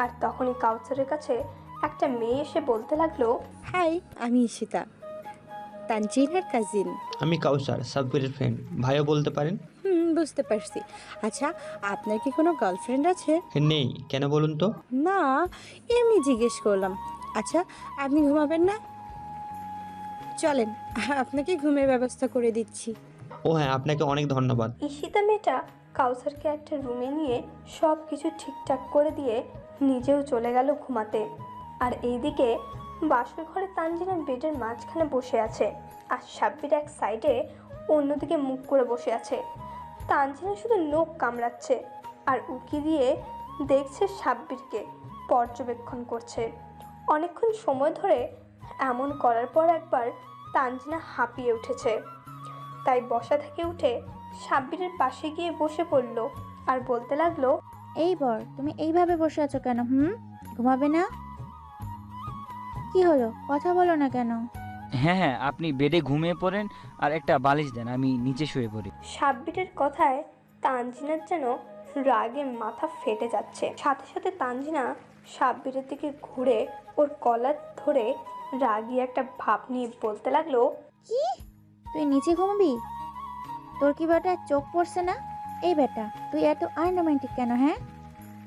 আর তখনই কাউসারের কাছে একটা মেয়ে এসে বলতে লাগলো, হাই, আমি ঈশিতা, তানজিনের কাজিন। আমি কাউসার, সাব্বিরের ফ্রেন্ড, ভাইও বলতে পারেন। বুঝতে পারছি। আচ্ছা, আপনার কি কোনো গার্লফ্রেন্ড আছে? নেই, কেন বলুন তো? না, এমনি জিজ্ঞেস করলাম। আচ্ছা, আপনি ঘুমাবেন না? চলেন, আপনাকে ঘুমের ব্যবস্থা করে দিচ্ছি। ও হ্যাঁ, আপনাকে অনেক ধন্যবাদ। ঈশিতা মেয়েটা কাউসারকে একটা রুমে নিয়ে সব কিছু ঠিকঠাক করে দিয়ে নিজেও চলে গেল ঘুমাতে। আর এইদিকে বাসর ঘরে তানজিনা বেডের মাঝখানে বসে আছে আর সাব্বির এক সাইডে অন্যদিকে মুখ করে বসে আছে। তানজিনা শুধু নখ কামড়াচ্ছে আর উকি দিয়ে দেখছে সাব্বিরকে, পর্যবেক্ষণ করছে অনেকক্ষণ সময় ধরে। এমন করার পর একবার তানজিনা হাঁপিয়ে উঠেছে, তাই বসা থেকে উঠে সাব্বিরের পাশে গিয়ে বসে পড়ল আর বলতে লাগলো, এই বর, তুমি এইভাবে বসে আছো কেন? ঘুমাবে না? কি হলো, কথা বলো না কেন? হ্যাঁ হ্যাঁ, আপনি বেডে ঘুমিয়ে পড়েন আর একটা বালিশ দেন, আমি নিচে শুয়ে পড়ি। সাব্বিরের কথায় তানজিনার যেন রাগে মাথা ফেটে যাচ্ছে। সাথে সাথে তানজিনা সাব্বিরের দিকে ঘুরে ওর কলার ধরে রাগী একটা ভাব নিয়ে বলতে লাগলো, কি, তুই নিচে ঘুমাবি? তোর কি বেটা চোখ পড়ছে না? এই বেটা, তুই এত আনরোমান্টিক কেন? হ্যাঁ,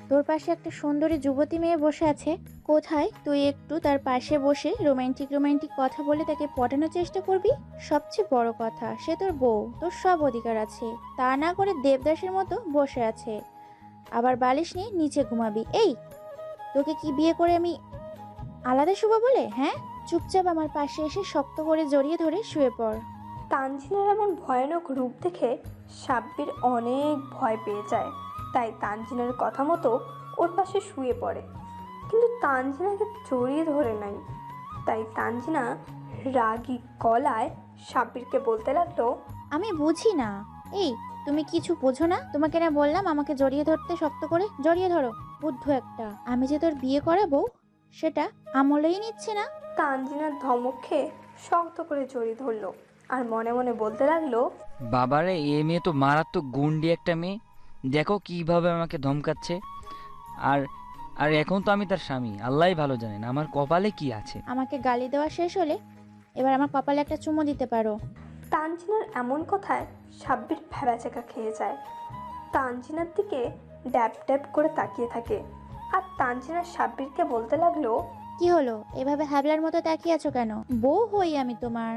তোর পাশে একটা সুন্দরী যুবতী মেয়ে বসে আছে, কোথায় তুই একটু তার পাশে বসে রোমান্টিক রোমান্টিক কথা বলে তাকে পটানোর চেষ্টা করবি? সবচেয়ে বড় কথা, সে তোর বউ, তোর সব অধিকার আছে। তা না করে দেবদাসের মতো বসে আছে, আবার বালিশ নিয়ে নিচে ঘুমাবি? এই, তোকে কি বিয়ে করে আমি আলাদা শুভ বলে? হ্যাঁ, চুপচাপ আমার পাশে এসে শক্ত করে জড়িয়ে ধরে শুয়ে পড়। তানজিনার এমন ভয়ানক রূপ দেখে সাব্বির অনেক ভয় পেয়ে যায়, তাই তানজিনার কথা মতো ওর পাশে শুয়ে পড়ে, কিন্তু তানজিনাকে জড়িয়ে ধরে নাই। তাই তানজিনা রাগী গলায় সাব্বিরকে বলতে লাগলো, আমি বুঝি না। এই, তুমি কিছু বোঝো না? তোমাকে না বললাম আমাকে জড়িয়ে ধরতে, শক্ত করে জড়িয়ে ধরো। বুদ্ধ একটা, আমি যে তোর বিয়ে করাবো সেটা আমলেই নিচ্ছে না। তানজিনার ধমক খেয়ে শক্ত করে জড়িয়ে ধরলো আর মনে মনে বলতে লাগলো, বাবারে, এ মেয়ে তো মারাত্মক গুন্ডি একটা মেয়ে, দেখো কিভাবে আমাকে ধমকাচ্ছে। আর আর এখন তো আমি তার স্বামী, আল্লাহই ভালো জানেন আমার কপালে কি আছে। আমাকে গালি দেওয়া শেষ হলে এবার আমার কপালে একটা চুমু দিতে পারো। তানজিনার এমন কথায় সাব্বির ভ্যাবাচেকা খেয়ে যায়। তানজিনার দিকে ড্যাব ড্যাব করে তাকিয়ে থাকে আর তানজিনা সাব্বিরকে বলতে লাগলো, কি হলো, এভাবে হ্যাবলার মতো তাকিয়ে আছো কেন? বউ হই আমি তোমার,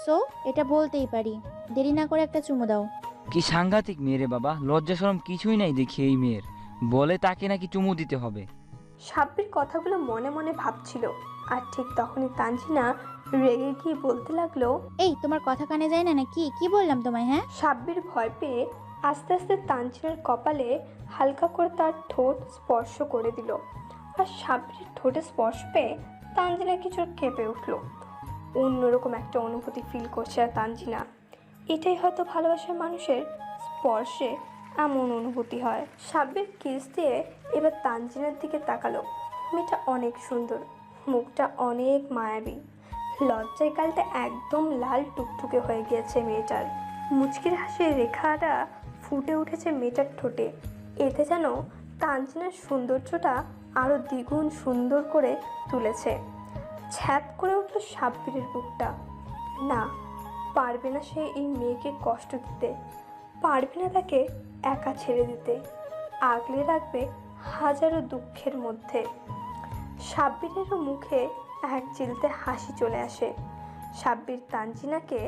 সো এটা বলতেই পারি। দেরি না করে একটা চুমু দাও। কি সাংঘাতিক মেয়ে রে বাবা, লজ্জা শরম কিছুই নাই দেখি এই মেয়ের, বলে তাকে নাকি চুমু দিতে হবে। সাব্বির কথাগুলো মনে মনে ভাবছিল আর ঠিক তখনই তানজিনা রেগে গিয়ে বলতে লাগলো, এই, তোমার কথা কানে যায় না নাকি? কি বললাম তোমায়? হ্যাঁ, সাব্বির ভয় পেয়ে আস্তে আস্তে তানজিনার কপালে হালকা করে তার ঠোঁট স্পর্শ করে দিল আর সাব্বিরের ঠোঁটে স্পর্শ পেয়ে তানজিনা কিছু কেঁপে উঠল। অন্যরকম একটা অনুভূতি ফিল করছে আর তানজিনা। এটাই হয়তো ভালোবাসার মানুষের স্পর্শে এমন অনুভূতি হয়। সাব্বির কিস দিয়ে এবার তানজিনার দিকে তাকালো। মেয়েটা অনেক সুন্দর, মুখটা অনেক মায়াবী। লজ্জায় গালটা একদম লাল টুকটুকে হয়ে গিয়েছে মেয়েটার। মুচকির হাসির রেখাটা ফুটে উঠেছে মেয়েটার ঠোঁটে। এতে যেন তানজিনার সৌন্দর্যটা আরও দ্বিগুণ সুন্দর করে তুলেছে। ছ্যাদ করে উঠল সাব্বিরের বুকটা। না, পারবে না সে এই মেয়েকে কষ্ট দিতে, পারবে না তাকে একা ছেড়ে দিতে, আগলে রাখবে হাজারো দুঃখের মধ্যে। সাব্বিরেরও মুখে এক চিলতে হাসি চলে আসে। সাব্বির তানজিনাকে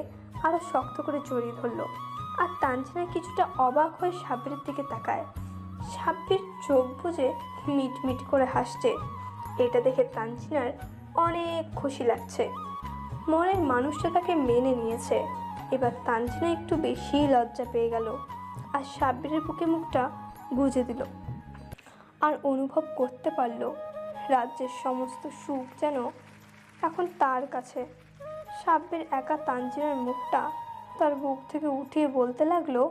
আরও শক্ত করে জড়িয়ে ধরলো, আর তানজিনা কিছুটা অবাক হয়ে সাব্বিরের দিকে তাকায়। সাব্বির চোখ বুজে মিটমিট করে হাসছে। এটা দেখে তানজিনার অনেক খুশি লাগছে। মনের মানুষটা তাকে মেনে নিয়েছে। এবার তানজিনা একটু বেশি লজ্জা পেয়ে গেল, আর সাব্বিরের বুকে মুখটা গুজে দিল, আর অনুভব করতে পারল রাজ্যের সমস্ত সুখ যেন এখন তার কাছে। সাব্বির একা তানজিনার মুখটা তার বুক থেকে উঠিয়ে বলতে লাগলো,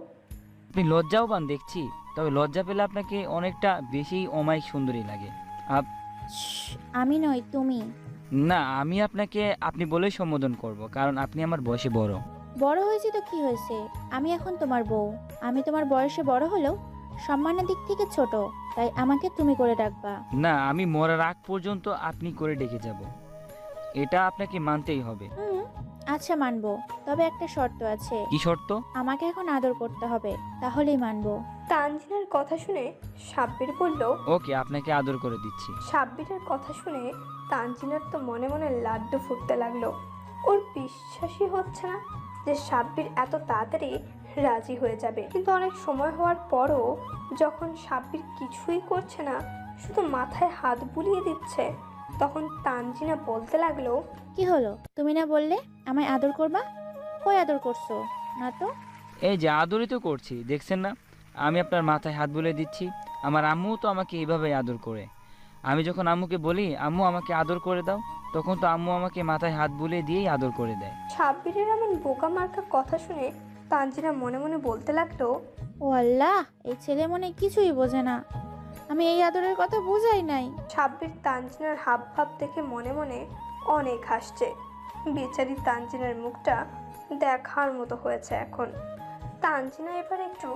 আপনি লজ্জাও পান দেখছি, তবে লজ্জা পেলে আপনাকে অনেকটা বেশি অমায়িক সুন্দরী লাগে। আমি নই, তুমি। না, আমি আপনাকে আপনি বলেই সম্বোধন করব, কারণ আপনি আমার বয়সে বড়। বড় হয়েছি তো কি হয়েছে, আমি এখন তোমার বউ। আমি তোমার বয়সে বড় হলেও সম্মানের দিক থেকে ছোট, তাই আমাকে তুমি করে ডাকবা। না, আমি মরার আগ পর্যন্ত আপনি করে ডেকে যাব, এটা আপনাকে মানতেই হবে। আচ্ছা, মানবো, তবে একটা শর্ত আছে। কি শর্ত? আমাকে এখন আদর করতে হবে, তাহলেই মানবো। তানজিনার কথা শুনে সাব্বির বলল, ওকে, আপনাকে আদর করে দিচ্ছি। সাব্বিরের কথা শুনে তানজিনার তো মনে মনে লাড্ডু ফুটতে লাগলো। ওর বিশ্বাসই হচ্ছে না যে সাব্বির এত তাড়াতাড়ি রাজি হয়ে যাবে। কিন্তু অনেক সময় হওয়ার পরও যখন সাব্বির কিছুই করছে না, শুধু মাথায় হাত বুলিয়ে দিচ্ছে, তখন তানজিনা বলতে লাগলো, কি হলো, তুমি না বললে আমায় আদর করবা? কই আদর করছো না তো? এই যে আদরই তো করছি, দেখছেন না? আমি আপনার মাথায় হাত বুলিয়ে দিচ্ছি। আমার আম্মু তো আমাকে এইভাবেই আদর করে। আমি যখন আম্মুকে বলি আম্মু আমাকে আদর করে দাও, তখন তো আম্মু আমাকে মাথায় হাত বুলিয়ে দিয়েই আদর করে দেয়। সাব্বিরের এমন বোকা মার্কা কথা শুনে তানজিনা মনে মনে বলতে লাগলো, ও আল্লাহ, এই ছেলে মনে কিছুই বোঝে না। আমি এই আদরের কথা বুঝাই নাই। সাব্বির তানজিনার হাব ভাব দেখে মনে মনে অনেক হাসছে। বেচারি তানজিনার মুখটা দেখার মতো হয়েছে এখন। তানজিনা এবার একটু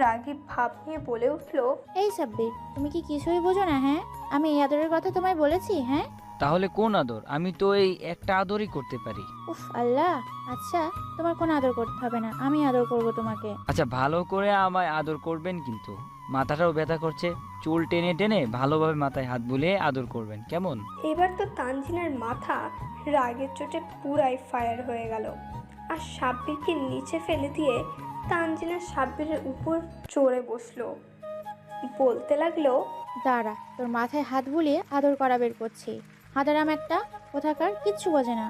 রাগী ভাব নিয়ে বলে উঠলো, এই সাব্বির, তুমি কি কিছুই বোঝো না? হ্যাঁ, আমি এই আদরের কথা তোমায় বলেছি। হ্যাঁ, তাহলে কোন আদর? আমি তো এই একটা আদরই করতে পারি। উফ আল্লাহ, আচ্ছা তোমার কোনো আদর করতে হবে না, আমি আদর করব তোমাকে। আচ্ছা, ভালো করে আমায় আদর করবেন, কিন্তু মাথাটাও ব্যথা করছে, চুল টেনে টেনে ভালোভাবে মাথায় হাত বুলিয়ে আদর করবেন, কেমন? এবার তো তানজিনার মাথা রাগের চোটে পুরাই ফায়ার হয়ে গেল, আর সাব্বিরকে নিচে ফেলে দিয়ে তানজিনা সাব্বিরের উপর চড়ে বসলো। বলতে লাগলো, দাঁড়া, তোর মাথায় হাত বুলিয়ে আদর করা বের করছি। হাদারাম একটা, কোথাকার, কিচ্ছু বোঝে না।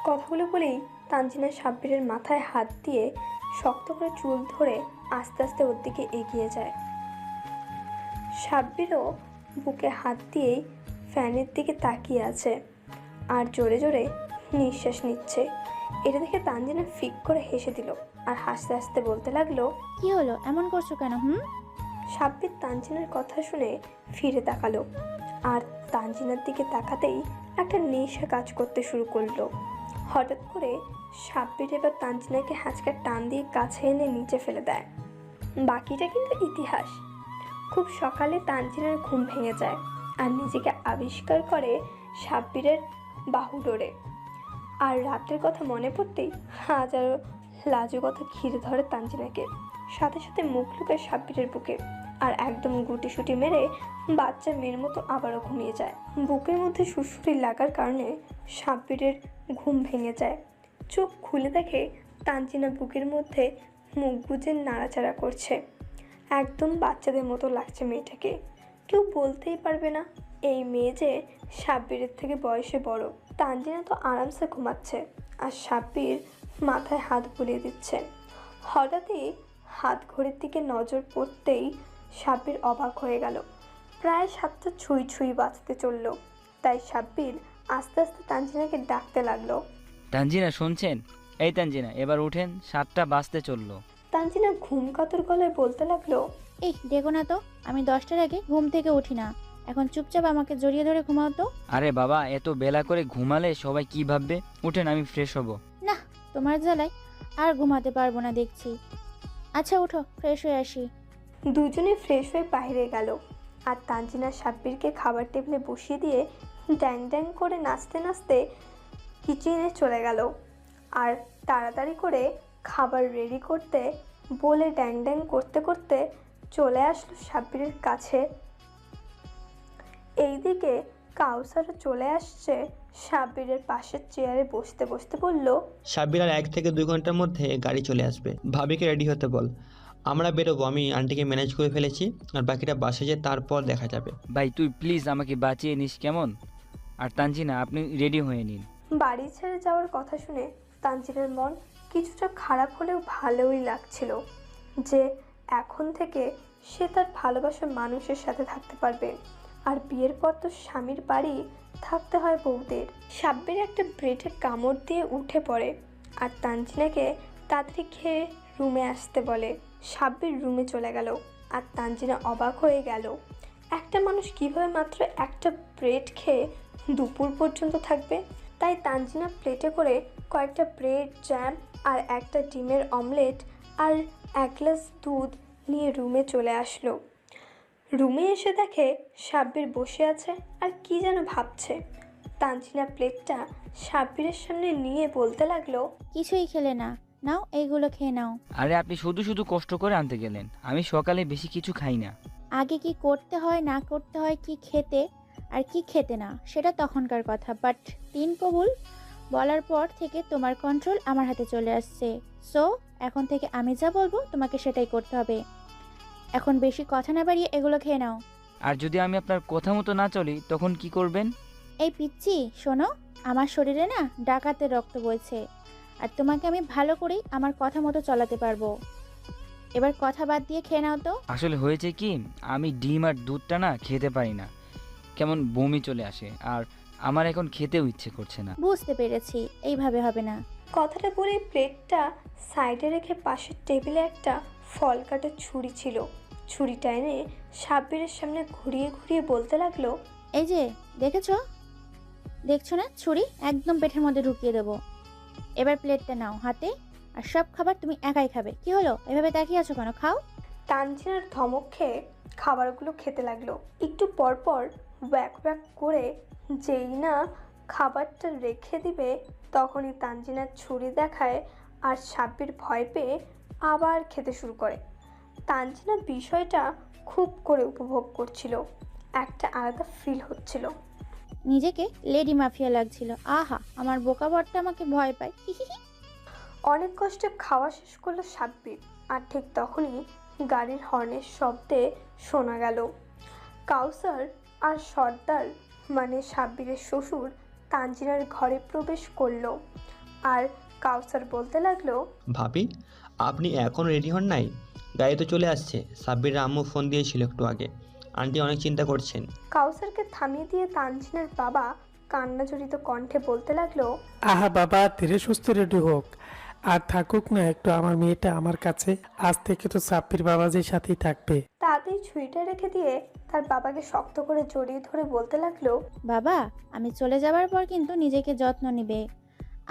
কথাগুলো বলেই তানজিনা সাব্বিরের মাথায় হাত দিয়ে শক্ত করে চুল ধরে আস্তে আস্তে ওর দিকে এগিয়ে যায়। সাব্বিরও বুকে হাত দিয়েই ফ্যানের দিকে তাকিয়ে আছে আর জোরে জোরে নিঃশ্বাস নিচ্ছে। এটা দেখে তানজিনা ফিক করে হেসে দিল আর হাসতে হাসতে বলতে লাগলো, কি হলো, এমন করছো কেন? সাব্বির তানজিনার কথা শুনে ফিরে তাকালো, আর তানজিনার দিকে তাকাতেই একটা নেশা কাজ করতে শুরু করলো। হঠাৎ করে সাব্বির এবার তানজিনাকে হ্যাঁচকা টান দিয়ে কাছে এনে নিচে ফেলে দেয়। বাকিটা কিন্তু ইতিহাস। খুব সকালে তানজিনার ঘুম ভেঙে যায় আর নিজেকে আবিষ্কার করে সাব্বিরের বাহুডোরে। আর রাতের কথা মনে পড়তেই হাজারো লাজু কথা ঘিরে ধরে তানজিনাকে। সাথে সাথে মুখ লুকায় সাব্বিরের বুকে, আর একদম গুটিসুটি মেরে বাচ্চা মেয়ের মতো আবারও ঘুমিয়ে যায়। বুকের মধ্যে সুরসুরি লাগার কারণে সাব্বিরের ঘুম ভেঙে যায়। চোখ খুলে দেখে তানজিনা বুকের মধ্যে মুখ গুজে নাড়াচাড়া করছে। একদম বাচ্চাদের মতো লাগছে মেয়েটাকে। কেউ বলতেই পারবে না এই মেয়ে যে সাব্বিরের থেকে বয়সে বড়। তানজিনা তো আরামসে ঘুমাচ্ছে, আর সাব্বির মাথায় হাত বুলিয়ে দিচ্ছে। হঠাৎই হাত ঘড়ির দিকে নজর পড়তেই সাব্বির অবাক হয়ে গেল। প্রায় 7টা ছুঁই ছুঁই বাজতে চলল। তাই সাব্বির আস্তে আস্তে তানজিনাকে ডাকতে লাগলো, তানজিনা শুনছেন? এই তানজিনা, এবার উঠেন, 7টা বাজতে চললো। তানজিনা ঘুম কাতর গলায় বলতে লাগলো, এই দেখো না তো, আমি 10টার আগে ঘুম থেকে উঠি না। এখন চুপচাপ আমাকে জড়িয়ে ধরে ঘুমাও তো। আরে বাবা, এত বেলা করে ঘুমালে সবাই কি ভাববে? উঠেন, আমি ফ্রেশ হব। না, তোমার জ্বালায় আর ঘুমাতে পারবো না দেখছি। আচ্ছা উঠো, ফ্রেশ হয়ে আসি। দুজনে ফ্রেশ হয়ে বাইরে গেল। আর তানজিনা সাব্বিরকে খাবার টেবিলে বসিয়ে দিয়ে ড্যাং ড্যাং করে নাচতে নাচতে কিচেনে চলে গেল। আর তাড়াতাড়ি করে খাবার রেডি করতে বলে ড্যাং ড্যাং করতে করতে চলে আসলো সাব্বিরের কাছে। এইদিকে কাউসারও চলে আসছে সাব্বিরের পাশের চেয়ারে বসতে বসতে বলল, সাব্বির আর 1 থেকে 2 ঘন্টার মধ্যে গাড়ি চলে আসবে। ভাবিকে রেডি হতে বল, আমরা বেরোবো। আমি আন্টিকে ম্যানেজ করে ফেলেছি, আর বাকিটা বাসে যেয়ে তারপর দেখা যাবে। ভাই তুই প্লিজ আমাকে বাঁচিয়ে নিস কেমন? আর তানজিনা, আপনি রেডি হয়ে নিন। বাড়ি ছেড়ে যাওয়ার কথা শুনে তানজিনের মন কিছুটা খারাপ হলেও ভালোই লাগছিল যে এখন থেকে সে তার ভালোবাসার মানুষের সাথে থাকতে পারবে। আর বিয়ের পর তো স্বামীর বাড়ি থাকতে হয় বউদের। সাব্বির একটা ব্রেডে কামড় দিয়ে উঠে পড়ে আর তানজিনাকে তাড়াতাড়ি খেয়ে রুমে আসতে বলে। সাব্বির রুমে চলে গেল আর তানজিনা অবাক হয়ে গেল, একটা মানুষ কিভাবে মাত্র একটা ব্রেড খেয়ে দুপুর পর্যন্ত থাকবে। তাই তানজিনা প্লেটে করে কয়েকটা ব্রেড, জ্যাম আর একটা ডিমের অমলেট আর 1 গ্লাস দুধ নিয়ে রুমে চলে আসলো। রুমে এসে দেখে সাব্বির বসে আছে আর কি যেন ভাবছে। তানজিনা প্লেটটা সাব্বিরের সামনে নিয়ে বলতে লাগলো, কিছুই খেলে না, নাও এইগুলো খেয়ে নাও। আরে আপনি শুধু শুধু কষ্ট করে আনতে গেলেন, আমি সকালে বেশি কিছু খাই না। আগে কি করতে হয় না করতে হয়, কি খেতে আর কি খেতে না, সেটা তখনকার কথা। বাট 3 কবুল বলার পর থেকে তোমার কন্ট্রোল আমার হাতে চলে আসছে। সো এখন থেকে আমি যা বলবো তোমাকে সেটাই করতে হবে। এখন বেশি কথা না বাড়িয়ে এগুলো খেয়ে নাও। আর যদি আমি আপনার কথা মতো না চলি তখন কি করবেন? এই পিচ্চি শোনো, আমার শরীরে না ডাকাতের রক্ত বইছে, আর তোমাকে আমি ভালো করেই আমার কথা মতো চলাতে পারবো। এবার কথা বাদ দিয়ে খেয়ে নাও তো। আসলে হয়েছে কি, আমি ডিম আর দুধটা না খেতে পারি না, কেমন বমি চলে আসে, আর আমার এখন খেতেও ইচ্ছে করছে না। বুঝতে পেরেছি, এইভাবে হবে না। কথাটা বলে প্লেটটা সাইডে রেখে পাশের টেবিলে একটা ফল কাটার ছুরি ছিল। ছুরিটা এনে সাব্বিরের সামনে ঘুরিয়ে ঘুরিয়ে বলতে লাগলো, এই যে দেখছো না, ছুরি একদম পেটের মধ্যে ঢুকিয়ে দেবো। এবার প্লেটটা নাও হাতে, আর সব খাবার তুমি একাই খাবে। কি হলো, এভাবে তাকিয়ে আছো কেন? খাও। তানজিনার ধমক খেয়ে খাবারগুলো খেতে লাগলো। একটু পর পর ওয়াক ওয়াক করে যেই না খাবারটা রেখে দিবে তখনই তানজিনার ছুরি দেখায় আর সাব্বির ভয় পেয়ে আবার খেতে শুরু করে। তানজিনা বিষয়টা খুব করে উপভোগ করছিল, একটা আলাদা ফিল হচ্ছিল। নিজেকে লেডি মাফিয়া লাগছিল। আহা, আমার বোকা বরটা আমাকে ভয় পায়। অনেক কষ্টে খাওয়া শেষ করলো সাব্বির, আর ঠিক তখনই গাড়ির হর্নের শব্দে শোনা গেল। কাউসার আর সর্দার মানে সাব্বিরের শ্বশুর তানজিনার ঘরে প্রবেশ করলো। আর কাউসার বলতে লাগলো, ভাবি, আপনি এখন রেডি হন নাই? গাড়ি তো চলে আসছে। সাব্বিরের আম্মু ফোন দিয়েছিল একটু আগে, আন্টি অনেক চিন্তা করছেন। কাউসারকে থামিয়ে দিয়ে তানজিনার বাবা কান্নাজড়িত কণ্ঠে বলতে লাগলো, আহা বাবা, ধীরে সুস্থ রেডি হোক আর থাকুক না একটু আমার মেয়েটা আমার কাছে। আজ থেকে তো সাব্বির বাবাজির সাথেই থাকবে। তাতেই ছুরিটা রেখে দিয়ে তার বাবাকে শক্ত করে জড়িয়ে ধরে বলতে লাগলো, বাবা, আমি চলে যাবার পর কিন্তু নিজেকে যত্ন নিবে।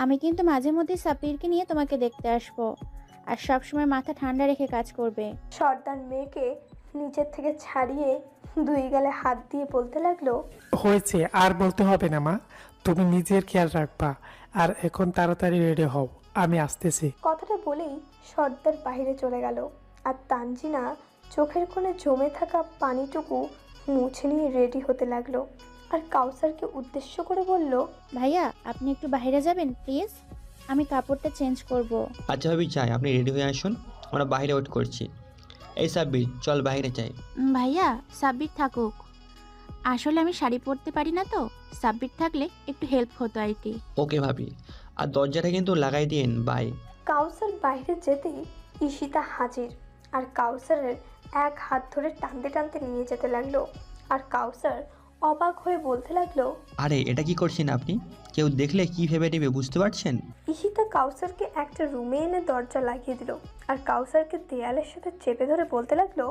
আমি কিন্তু মাঝে মধ্যে সাব্বিরকে নিয়ে তোমাকে দেখতে আসবো, আর সবসময় মাথা ঠান্ডা রেখে কাজ করবে। সর্দার মেয়েকে নিজের থেকে ছাড়িয়ে 2 গালে হাত দিয়ে বলতে লাগলো, হয়েছে, আর বলতে হবে না মা, তুমি নিজের খেয়াল রাখবা। আর এখন তাড়াতাড়ি রেডি হও, আমি আসতেছি। কথাটা বলেই সর্দার বাইরে চলে গেল। আর তানজিনা চোখের কোণে জমে থাকা পানিটুকু মুছে নিয়ে রেডি হতে লাগলো। আর কাউসারকে উদ্দেশ্য করে বলল, ভাইয়া, আপনি একটু বাইরে যাবেন প্লিজ, আমি কাপড়টা চেঞ্জ করব। আচ্ছা ভাবি, চাই আপনি রেডি হয়ে আসুন, আমরা বাইরে ওয়েট করছি। এই সাব্বির, চল বাইরে যাই। ভাইয়া, সাব্বির থাকুক, আসলে আমি শাড়ি পরতে পারি না তো, সাব্বির থাকলে একটু হেল্প হতো আর কি। ওকে ভাবি, আর দরজাটা কিন্তু লাগাই দিন। বাই। কাউসার বাইরে যেতেই ঈশিতা হাজির। আর কাউসারের এক হাত ধরে টানতে টানতে নিয়ে যেতে লাগলো। আর কাউসার অবাক হয়ে বলতে লাগলো, আরে এটা কি করছেন আপনি? কেউ দেখলে কি ভেবে নেবে বুঝতে পারছেন? ঈশিতা কাউসারকে একটা রুমে এনে দরজা লাগিয়ে দিল। আর কাউসারকে দেয়ালের সাথে চেপে ধরে বলতে লাগলো,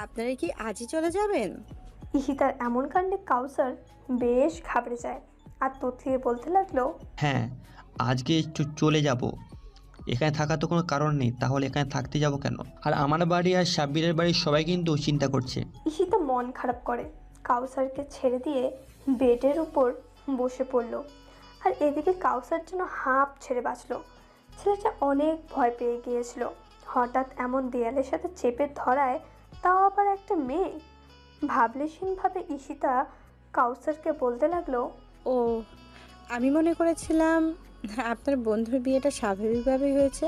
আপনারা কি আজই চলে যাবেন? ঈশিতার এমন কাণ্ডে কাউসার বেশ ঘাবড়ে যায় আর তথ্যিয়ে বলতে লাগলো, হ্যাঁ, আজকে চলে যাব। এখানে থাকার তো কোনো কারণ নেই, তাহলে এখানে থাকতে যাব কেন? আর আমার বাড়ি আর সাব্বিরের বাড়ির সবাই কিন্তু চিন্তা করছে। ঈশিতা মন খারাপ করে কাউসারকে ছেড়ে দিয়ে বেডের উপর বসে পড়ল। আর এদিকে কাউসার জন্য হাঁপ ছেড়ে বাঁচলো। ছেলেটা অনেক ভয় পেয়ে গিয়েছিল। হঠাৎ এমন দেয়ালের সাথে চেপে ধরায়, তাও আবার একটা মেয়ে। ভাবলেশীনভাবে ঈশিতা কাউসারকে বলতে লাগলো, ও, আমি মনে করেছিলাম আপনার বন্ধুর বিয়েটা স্বাভাবিকভাবেই হয়েছে,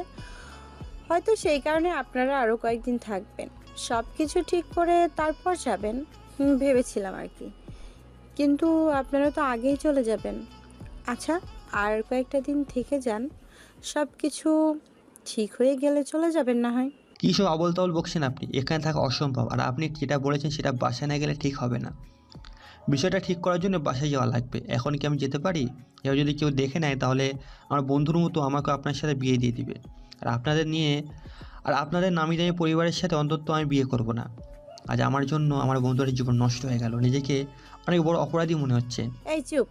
হয়তো সেই কারণে আপনারা আরও কয়েকদিন থাকবেন, সব কিছু ঠিক করে তারপর যাবেন ভেবেছিলাম আর কি। কিন্তু আপনারা তো আগেই চলে যাবেন। আচ্ছা, আর কয়েকটা দিন থেকে যান, সব কিছু ঠিক হয়ে গেলে চলে যাবেন না হয়। কী সব আবল তাবল বকছেন আপনি? এখানে থাকা অসম্ভব। আর আপনি যেটা বলেছেন সেটা বাসায় না গেলে ঠিক হবে না। বিষয়টা ঠিক করার জন্য বাসায় যাওয়া লাগবে। এখন কি আমি যেতে পারি? এবার যদি কেউ দেখে নেয় তাহলে আমার বন্ধুর মতো আমাকে আপনার সাথে বিয়ে দিয়ে দিবে। আর আপনাদের নামি দামি পরিবারের সাথে অন্তত আমি বিয়ে করব না। আজ আমার জন্য আমার বন্ধুর জীবন নষ্ট হয়ে গেল। নিজেকে অনেক বড় অপরাধী মনে হচ্ছে। এই চুপ,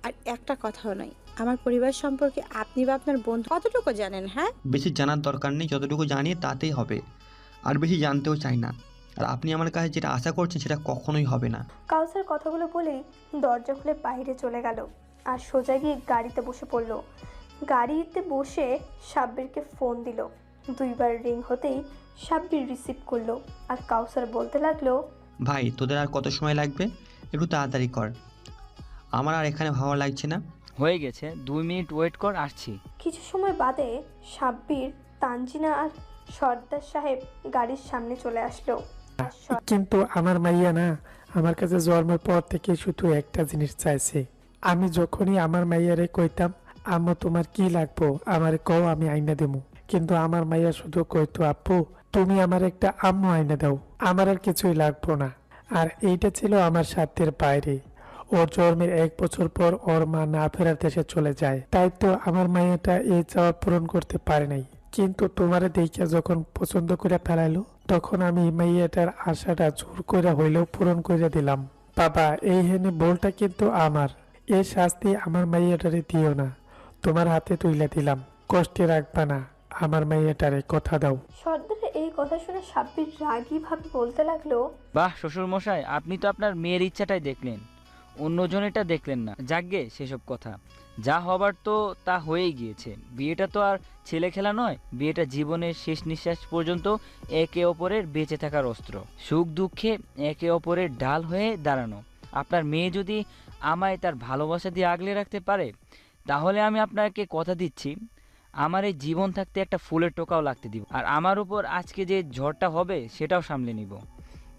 আর একটা কথাও নয়। আমার পরিবার সম্পর্কে আপনি বা আপনার বন্ধু কতটুকু জানেন? হ্যাঁ, বেশি জানার দরকার নেই, যতটুকু জানি তাতেই হবে। আর বেশি জানতেও চাই না। আর আপনি আমার কাছে যেটা আশা করছেন সেটা কখনোই হবে না। কাউসার কথাগুলো বলেই দরজা খুলে বাইরে চলে গেল আর সোজা গিয়ে গাড়িতে বসে পড়ল। গাড়িতে বসে সাব্বিরকে ফোন দিল। 2 বার রিং হতেই সাব্বির রিসিভ করলো আর কাউসার বলতে লাগলো, ভাই, তোদের আর কত সময় লাগবে? একটু তাড়াতাড়ি কর, আমার আর এখানে ভালো লাগছে না। হয়ে গেছে, 2 মিনিট ওয়েট কর, আসছি। কিছু সময় বাদে সাব্বির, তানজিনা আর সর্দার সাহেব গাড়ির সামনে চলে আসলো। কিন্তু আমার মাইয়া না আমার কাছে জন্মের পর থেকে শুধু একটা জিনিস চাইছে। আমি যখনই আমার মাইয়ারে কইতাম, আম্মু তোমার কি লাগবো আমারে কও, আমি আইনা দেবো, কিন্তু আমার মাইয়া শুধু কইতো, আপু তুমি আমার একটা আম্মু আইনা দাও, আমার আর কিছুই লাগবো না। আর এইটা ছিল আমার সাধ্যের বাইরে। ওর জন্মের 1 বছর পর ওর মা না ফেরার দেশে চলে যায়, তাই তো আমার মাইয়াটা এই চাওয়া পূরণ করতে পারে নাই। কিন্তু তোমারে দেখিয়া যখন পছন্দ করে ফেলাইলো, তখন আমি মাইয়াটার আশাটা জোর করে হইলেও পূরণ করে দিলাম। বাবা, এই হেনে বলটা কিন্তু আমার। এই শাস্তি আমার মাইয়াটারে দিও না, তোমার হাতে তুইলা দিলাম, কষ্টে রাখবা না আমার মাইয়াটারে, কথা দাও। সর্দারের এই কথা শুনে সাব্বির রাগীভাবে বলতে লাগলো, বাহ শ্বশুর মশাই, আপনি তো আপনার মেয়ের ইচ্ছাটাই দেখলেন, অন্যজনেরটা দেখলেন না। যাকগে সেসব কথা, যা হবার তো তা হয়েই গিয়েছে। বিয়েটা তো আর ছেলে খেলা নয়, বিয়েটা জীবনের শেষ নিঃশ্বাস পর্যন্ত একে অপরের বেঁচে থাকার অস্ত্র, সুখ দুঃখে একে অপরের ঢাল হয়ে দাঁড়ানো। আপনার মেয়ে যদি আমায় তার ভালোবাসা দিয়ে আগলে রাখতে পারে, তাহলে আমি আপনাকে কথা দিচ্ছি, আমার এই জীবন থাকতে একটা ফুলের টোকাও লাগতে দিব। আর আমার উপর আজকে যে ঝড়টা হবে সেটাও সামলে নিব।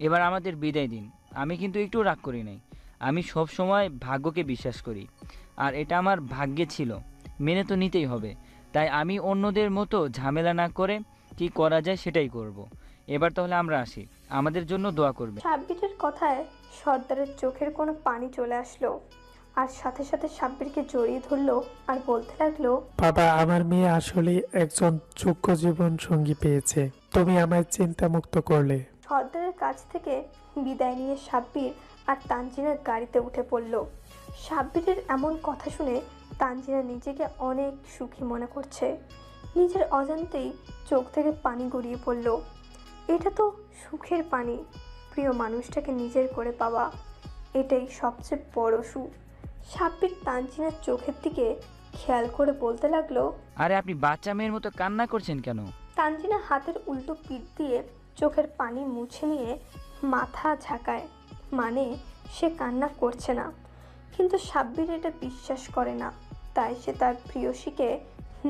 এবার আমাদের বিদায় দিন। আমি কিন্তু একটু রাগ করি নাই, আমি সব সময় ভাগ্যকে বিশ্বাস করি, আর এটা আমার ভাগ্যে ছিল, মেনে তো নিতেই হবে। তাই আমি অন্যদের মতো ঝামেলা না করে কি করা যায় সেটাই করব। এবার তাহলে আমরা আসি, আমাদের জন্য দোয়া করবে। সাব্বিরের কথায় সর্দারের চোখের কোনো পানি চলে আসলো আর সাথে সাথে সাব্বিরকে জড়িয়ে ধরলো আর বলতে লাগলো, বাবা, আমার মেয়ে আসলে একজন যোগ্য জীবন সঙ্গী পেয়েছে, তুমি আমায় চিন্তা মুক্ত করলে। সর্দারের কাছ থেকে বিদায় নিয়ে সাব্বির আর তানজিনার গাড়িতে উঠে পড়ল। সাব্বিরের এমন কথা শুনে তানজিনা নিজেকে অনেক সুখী মনে করছে। নিজের অজান্তেই চোখ থেকে পানি গড়িয়ে পড়ল। এটা তো সুখের পানি, প্রিয় মানুষটাকে নিজের করে পাওয়া, এটাই সবচেয়ে বড় সুখ। সাব্বির তানজিনার চোখের দিকে খেয়াল করে বলতে লাগলো, আরে আপনি বাচ্চা মেয়ের মতো কান্না করছেন কেন? তানজিনা হাতের উল্টো পিঠ দিয়ে চোখের পানি মুছে নিয়ে মাথা ঝাঁকায়, মানে সে কান্না করছে না। কিন্তু সাব্বির এটা বিশ্বাস করে না, তাই সে তার প্রিয়সীকে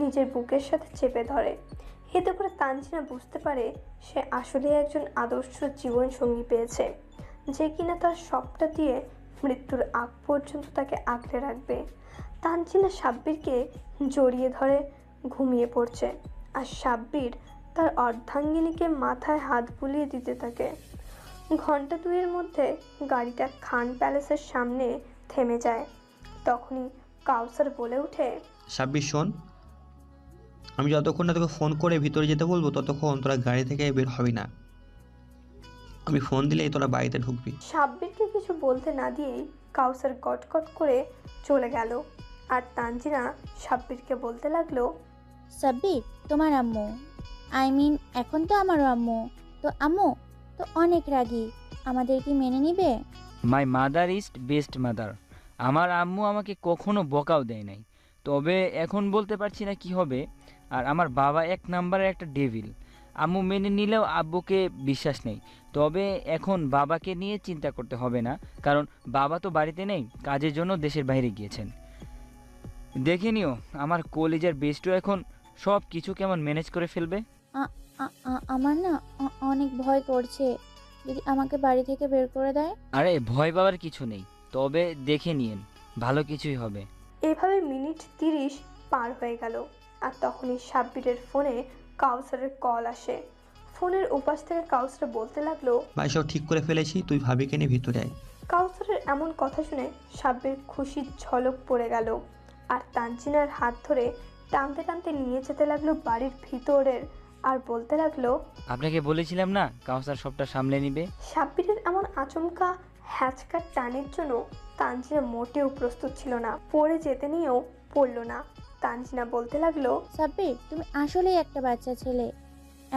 নিজের বুকের সাথে চেপে ধরে। এতে করে তানজিনা বুঝতে পারে সে আসলে একজন আদর্শ জীবন সঙ্গী পেয়েছে, যে কিনা তার সবটা দিয়ে মৃত্যুর আগ পর্যন্ত তাকে আগলে রাখবে। তানজিনা সাব্বিরকে জড়িয়ে ধরে ঘুমিয়ে পড়ছে আর সাব্বির তার অর্ধাঙ্গিনীকে মাথায় হাত বুলিয়ে দিতে থাকে। ঘন্টা 2-এর মধ্যে গাড়িটা খান প্যালেসের সামনে থেমে যায়। তখনই কাউসার বলে ওঠে, সাব্বির শোন, আমি যতক্ষণ না তোকে ফোন করে ভিতরে যেতে বলবো ততক্ষণ তোরা গাড়ি থেকে বের হবি না। আমি ফোন দিলেই তোরা বাড়িতে ঢুকবি। সাব্বিরকে কিছু বলতে না দিয়েই কাউসার গটগট করে চলে গেল। আর তানজিনা সাব্বিরকে বলতে লাগলো, সাব্বির তোমার আম্মু, আই মিন এখন তো আমারও আম্মু, তো আম্মু তো অনেক রাগী, আমাদের কি মেনে নিবে? My mother is best mother. আমার আম্মু আমাকে কখনো বকাও দেয় নাই, তবে এখন বলতে পারছি না কি হবে। আর আমার বাবা এক নাম্বারের একটা ডেভিল। আম্মু মেনে নিলেও আব্বুকে বিশ্বাস নেই। তবে এখন বাবাকে নিয়ে চিন্তা করতে হবে না, কারণ বাবা তো বাড়িতে নেই, কাজের জন্য দেশের বাইরে গিয়েছেন। দেখে নিও আমার কলেজের বেস্টও এখন সব কিছু কেমন ম্যানেজ করে ফেলবে। আমার না অনেক ভয় করছে, যদি আমাকে বাড়ি থেকে বের করে দেয়। আরে ভয় পাওয়ার কিছু নেই, তবে দেখে নিয়েন, ভালো কিছুই হবে। এভাবে মিনিট 30 পার হয়ে গেল। আর তখনই সাব্বিরের ফোনে কাউসারের কল আসে। ফোনের উপাস থেকে কাউসার বলতে লাগলো, ভাই সব ঠিক করে ফেলেছি, তুই ভাবিকে নিয়ে ভিতরে আয়। কাউসারের এমন কথা শুনে সাব্বির খুশির ঝলক পড়ে গেল। আর তানজিনার হাত ধরে টানতে টানতে নিয়ে যেতে লাগলো বাড়ির ভিতরের। আর বলতে লাগলো, আপনাকে বলেছিলাম না কাউসার সবটা সামলে নিবে। সাব্বিরের এমন আচমকা হ্যাচকা টানের জন্য তানজিনা মোটেও প্রস্তুত ছিল না। পড়ে যেতে নিয়েও পড়ল না। তানজিনা বলতে লাগলো, সাব্বির তুমি আসলেই একটা বাচ্চা ছেলে,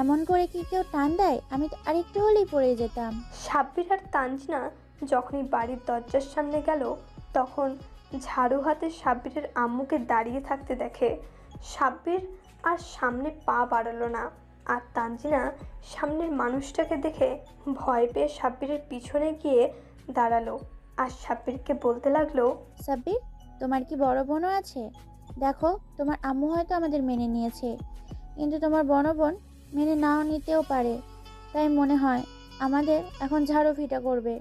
এমন করে কি কেউ টান দেয়? আমি তো আরেকটু হলেই পড়ে যেতাম। সাব্বির আর তানজিনা যখনই বাড়ির দরজার সামনে গেল, তখন ঝাড়ু হাতে সাব্বিরের আম্মুকে দাঁড়িয়ে থাকতে দেখে। সাব্বির আর সামনে পা বাড়ালো না। আর তানজিনা সামনের মানুষটাকে দেখে ভয় পেয়ে সাব্বিরের পিছনে গিয়ে দাঁড়ালো। আর সাব্বিরকে বলতে লাগলো, সাব্বির তোমার কি বড় বোনও আছে? দেখো তোমার আম্মু হয়তো আমাদের মেনে নিয়েছে, কিন্তু তোমার বড় বোন মেনে নাও নিতেও পারে, তাই মনে হয় আমাদের এখন ঝাড়ু ফিটা করবে।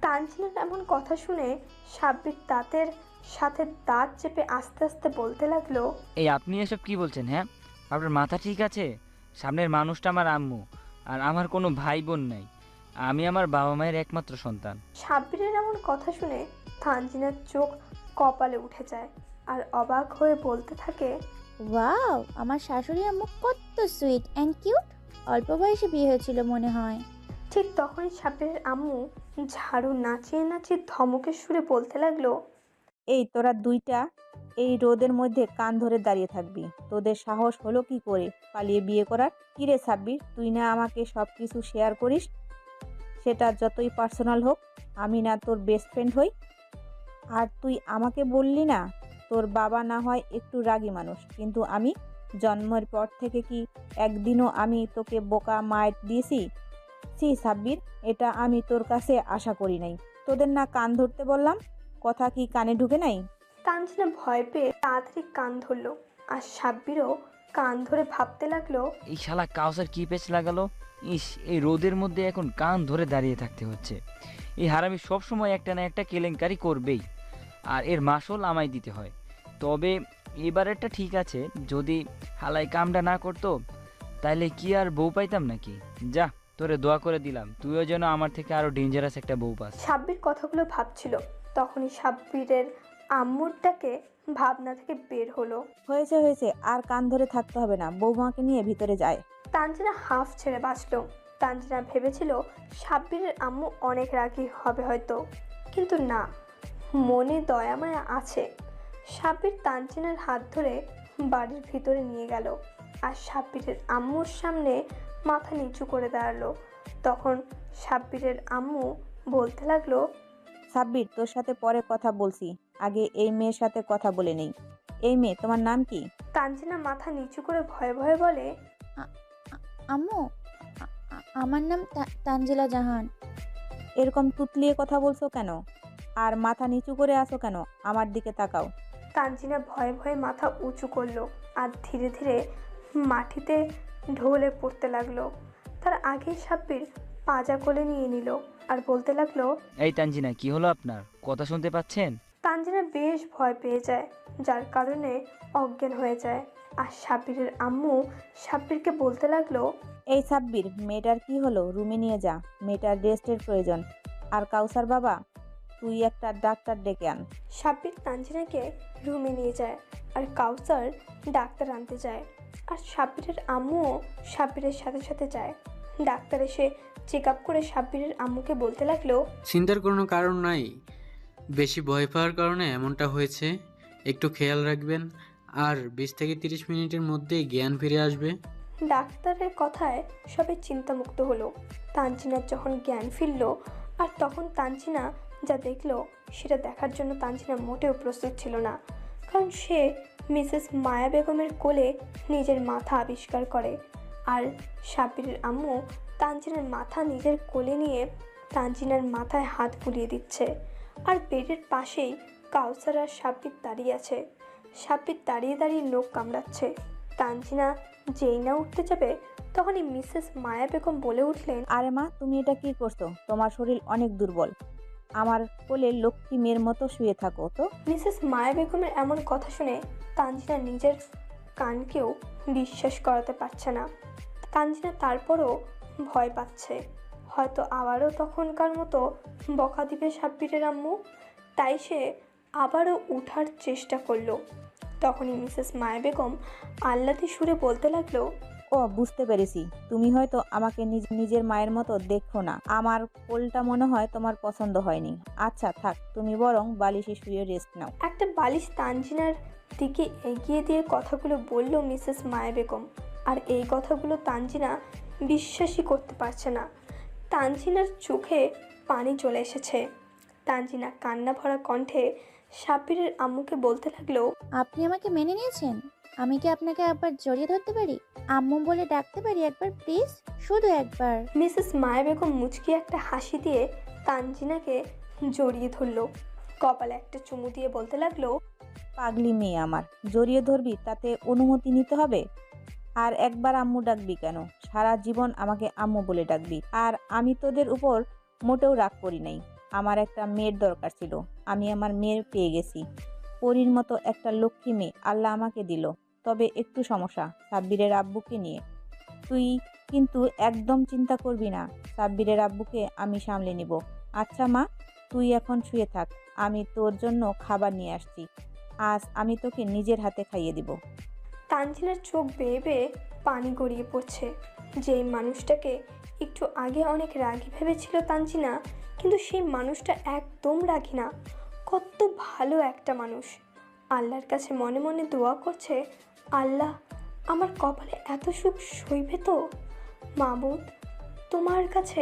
তানজিনার এমন কথা শুনে সাব্বির দাঁতের সাথে দাঁত চেপে আস্তে আস্তে বলতে লাগলো, এই আপনি এসব কি বলছেন? হ্যাঁ, আপনার মাথা ঠিক আছে? সামনের মানুষটা আমার আম্মু, আর আমার কোনো ভাই বোন নাই। আমি আমার বাবা মায়ের একমাত্র সন্তান। সাব্বিরের এমন কথা শুনে তানজিনার চোখ কপালে উঠে যায়। আর অবাক হয়ে বলতে থাকে, ওয়াও, আমার শাশুড়ি আম্মু কত সুইট অ্যান্ড কিউট, অল্প বয়সে বিয়ে হয়েছিল মনে হয়। ঠিক তখনই সাব্বিরের আম্মু ঝাড়ু নাচিয়ে নাচিয়ে ধমকের সুরে বলতে লাগলো, এই তোরা দুইটা এই রোদের মধ্যে কান ধরে দাঁড়িয়ে থাকবি? তোদের সাহস হলো কি করে পালিয়ে বিয়ে করার? কিরে সাব্বির, তুই না আমাকে সব কিছু শেয়ার করিস, সেটা যতই পার্সোনাল হোক, আমি না তোর বেস্ট ফ্রেন্ড হই? আর তুই আমাকে বললি না তোর বাবা না হয় একটু রাগী মানুষ, কিন্তু আমি জন্মের পর থেকে কি একদিনও আমি তোকে বোকা মাইট দিয়েছি? সাব্বির, এটা আমি তোর কাছে আশা করি নাই। তোদের না কান ধরতে বললাম, কথা কি কানে ঢুকে নাই? তানজিনা ভয় পেয়ে তাড়াতাড়ি কান ধরলো। আর সাব্বিরও কান ধরে ভাবতে লাগলো, এই শালা কাউসার কি পেচ লাগালো! ইস, এই রোদের মধ্যে এখন কান ধরে দাঁড়িয়ে থাকতে হচ্ছে। এই হারামি সবসময় একটা না একটা কেলেঙ্কারি করবেই, আর এর মাসল আমায় দিতে হয়। তবে এবারেরটা ঠিক আছে, যদি হালাই কামটা না করতো তাইলে কি আর বউ পাইতাম নাকি? যা, তোরে দোয়া করে দিলাম, তুইও যেন আমার থেকে আরো ডেঞ্জারাস একটা বউ পাস। সাব্বির কথাগুলো ভাবছিল। তখনই সাব্বিরের আম্মুর ডাকে ভাবনা থেকে বের হলো। হয়েছে হয়েছে, আর কান ধরে থাকতে হবে না, বৌমাকে নিয়ে ভিতরে যায়। তানজিনা হাফ ছেড়ে বাঁচলো। তানজিনা ভেবেছিল সাব্বিরের আম্মু অনেক রাগী হবে হয়তো, কিন্তু না, মনে দয়া মায়া আছে। সাব্বির তানজিনার হাত ধরে বাড়ির ভিতরে নিয়ে গেল। আর সাব্বিরের আম্মুর সামনে মাথা নিচু করে দাঁড়ালো। তখন সাব্বিরের আম্মু বলতে লাগলো, সাব্বির, তোর সাথে পরে কথা বলছি, আগে এই মেয়ের সাথে কথা বলে নেই। এই মেয়ে, তোমার নাম কি? তানজিনা মাথা নিচু করে ভয়ে ভয়ে বলে, আম্মু, আমার নাম তানজিলা জাহান। এরকম তুতলিয়ে কথা বলছো কেন? আর মাথা নিচু করে আসো কেন? আমার দিকে তাকাও। তানজিনা ভয়ে ভয়ে মাথা উঁচু করলো। আর ধীরে ধীরে মাটিতে ঢলে পড়তে লাগলো। তার আগে সাব্বির পাজা কোলে নিয়ে নিল আর বলতে লাগলো, এই তানজিনা, কি হলো আপনার? কথা শুনতে পাচ্ছেন? তানজিনা বেশ ভয় পেয়ে যায়, যার কারণে অজ্ঞান হয়ে যায়। আর সাব্বিরের আম্মু সাব্বিরকে বলতে লাগলো, এই সাব্বির, মেয়েটার কি হলো? রুমে নিয়ে যা, মেয়েটার রেস্টের প্রয়োজন। আর কাউসার বাবা, তুই একটা ডাক্তার ডেকে আন। সাব্বির তানজিনাকে রুমে নিয়ে যায় আর কাউসার ডাক্তার আনতে যায়। আর সাব্বিরের আম্মুও সাব্বিরের সাথে সাথে যায়। ডাক্তার এসে চেক আপ করে সাব্বিরের আম্মুকে বলতে লাগলো, চিন্তার কোনো কারণ নাই, বেশি ভয় পাওয়ার কারণে এমনটা হয়েছে। একটু খেয়াল রাখবেন, আর 20 থেকে 30 মিনিটের মধ্যেই জ্ঞান ফিরে আসবে। ডাক্তারের কথায় সবাই চিন্তামুক্ত হলো। তানজিনার যখন জ্ঞান ফিরল, আর তখন তানজিনা যা দেখলো সেটা দেখার জন্য তানজিনা মোটেও প্রস্তুত ছিল না। কারণ সে মিসেস মায়া বেগমের কোলে নিজের মাথা আবিষ্কার করে, আর সাব্বিরের আম্মু তানজিনার মাথা নিজের কোলে নিয়ে তানজিনার মাথায় হাত বুলিয়ে দিচ্ছে। আর বেডের পাশেই কাউসার আর সাব্বির দাঁড়িয়ে আছে। সাব্বির দাঁড়িয়ে দাঁড়িয়ে নখ কামড়াচ্ছে। তানজিনা যেই না উঠতে যাবে তখনই মিসেস মায়া বেগম বলে উঠলেন, আরে মা, তুমি এটা কি করছো? তোমার শরীর অনেক দুর্বল। আমার কোলে লক্ষ্মী মেয়ের মতো শুয়ে থাকো তো। মিসেস মায়া বেগমের এমন কথা শুনে তানজিনা নিজের কানকেও বিশ্বাস করাতে পারছে না। তানজিনা তারপরও ভয় পাচ্ছে, হয়তো আবারও তখনকার মতো বকা দিবে সাব্বিরের আম্মু। তাই সে আবারও উঠার চেষ্টা করলো। তখনই মিসেস মায়া বেগম আহ্লাদি সুরে বলতে লাগলো, ও, বুঝতে পেরেছি, তুমি হয়তো আমাকে নিজের মায়ের মতো দেখো না। আমার কোলটা মনে হয় তোমার পছন্দ হয়নি। আচ্ছা থাক, তুমি বরং বালিশে শুয়ে রেস্ট নাও। একটা বালিশ তানজিনার দিকে এগিয়ে দিয়ে কথাগুলো বলল মিসেস মায়া বেগম। আর এই কথাগুলো তানজিনা বিশ্বাসই করতে পারছে না। তানজিনার চোখে পানি চলে এসেছে। তানজিনা কান্না ভরা কণ্ঠে সাব্বিরের আম্মুকে বলতে লাগলো, আপনি আমাকে মেনে নিয়েছেন? আমি কি আপনাকে একবার জড়িয়ে ধরতে পারি? আম্মু বলে ডাকতে পারি একবার প্লিজ, শুধু একবার? মিসেস মায়া বেগম মুচকি একটা হাসি দিয়ে তানজিনাকে জড়িয়ে ধরলো। কপালে একটা চুমু দিয়ে বলতে লাগলো, পাগলি মেয়ে আমার, জড়িয়ে ধরবি তাতে অনুমতি নিতে হবে? আর একবার আম্মু ডাকবি কেন? সারা জীবন আমাকে আম্মু বলে ডাকবি। আর আমি তোদের উপর মোটেও রাগ করি নাই। আমার একটা মেয়ের দরকার ছিল, আমি আমার মেয়ের পেয়ে গেছি। পরীর মতো একটা লক্ষ্মী মেয়ে আল্লাহ আমাকে দিল। তবে একটু সমস্যা সাব্বিরের আব্বুকে নিয়ে। তুই কিন্তু একদম চিন্তা করবি না, সাব্বিরের আব্বুকে আমি সামলে নিব। আচ্ছা মা, তুই এখন শুয়ে থাক, আমি তোর জন্য খাবার নিয়ে আসছি। আজ আমি তোকে নিজের হাতে খাইয়ে দিব। তানজিনার চোখ বেয়ে বেয়ে পানি গড়িয়ে পড়ছে। যেই মানুষটাকে একটু আগে অনেক রাগী ভেবেছিল তানজিনা, কিন্তু সেই মানুষটা একদম রাগী না, কত ভালো একটা মানুষ। আল্লাহর কাছে মনে মনে দোয়া করছে, আল্লাহ আমার কপালে এত সুখ সইবে তো? মাবুদ, তোমার কাছে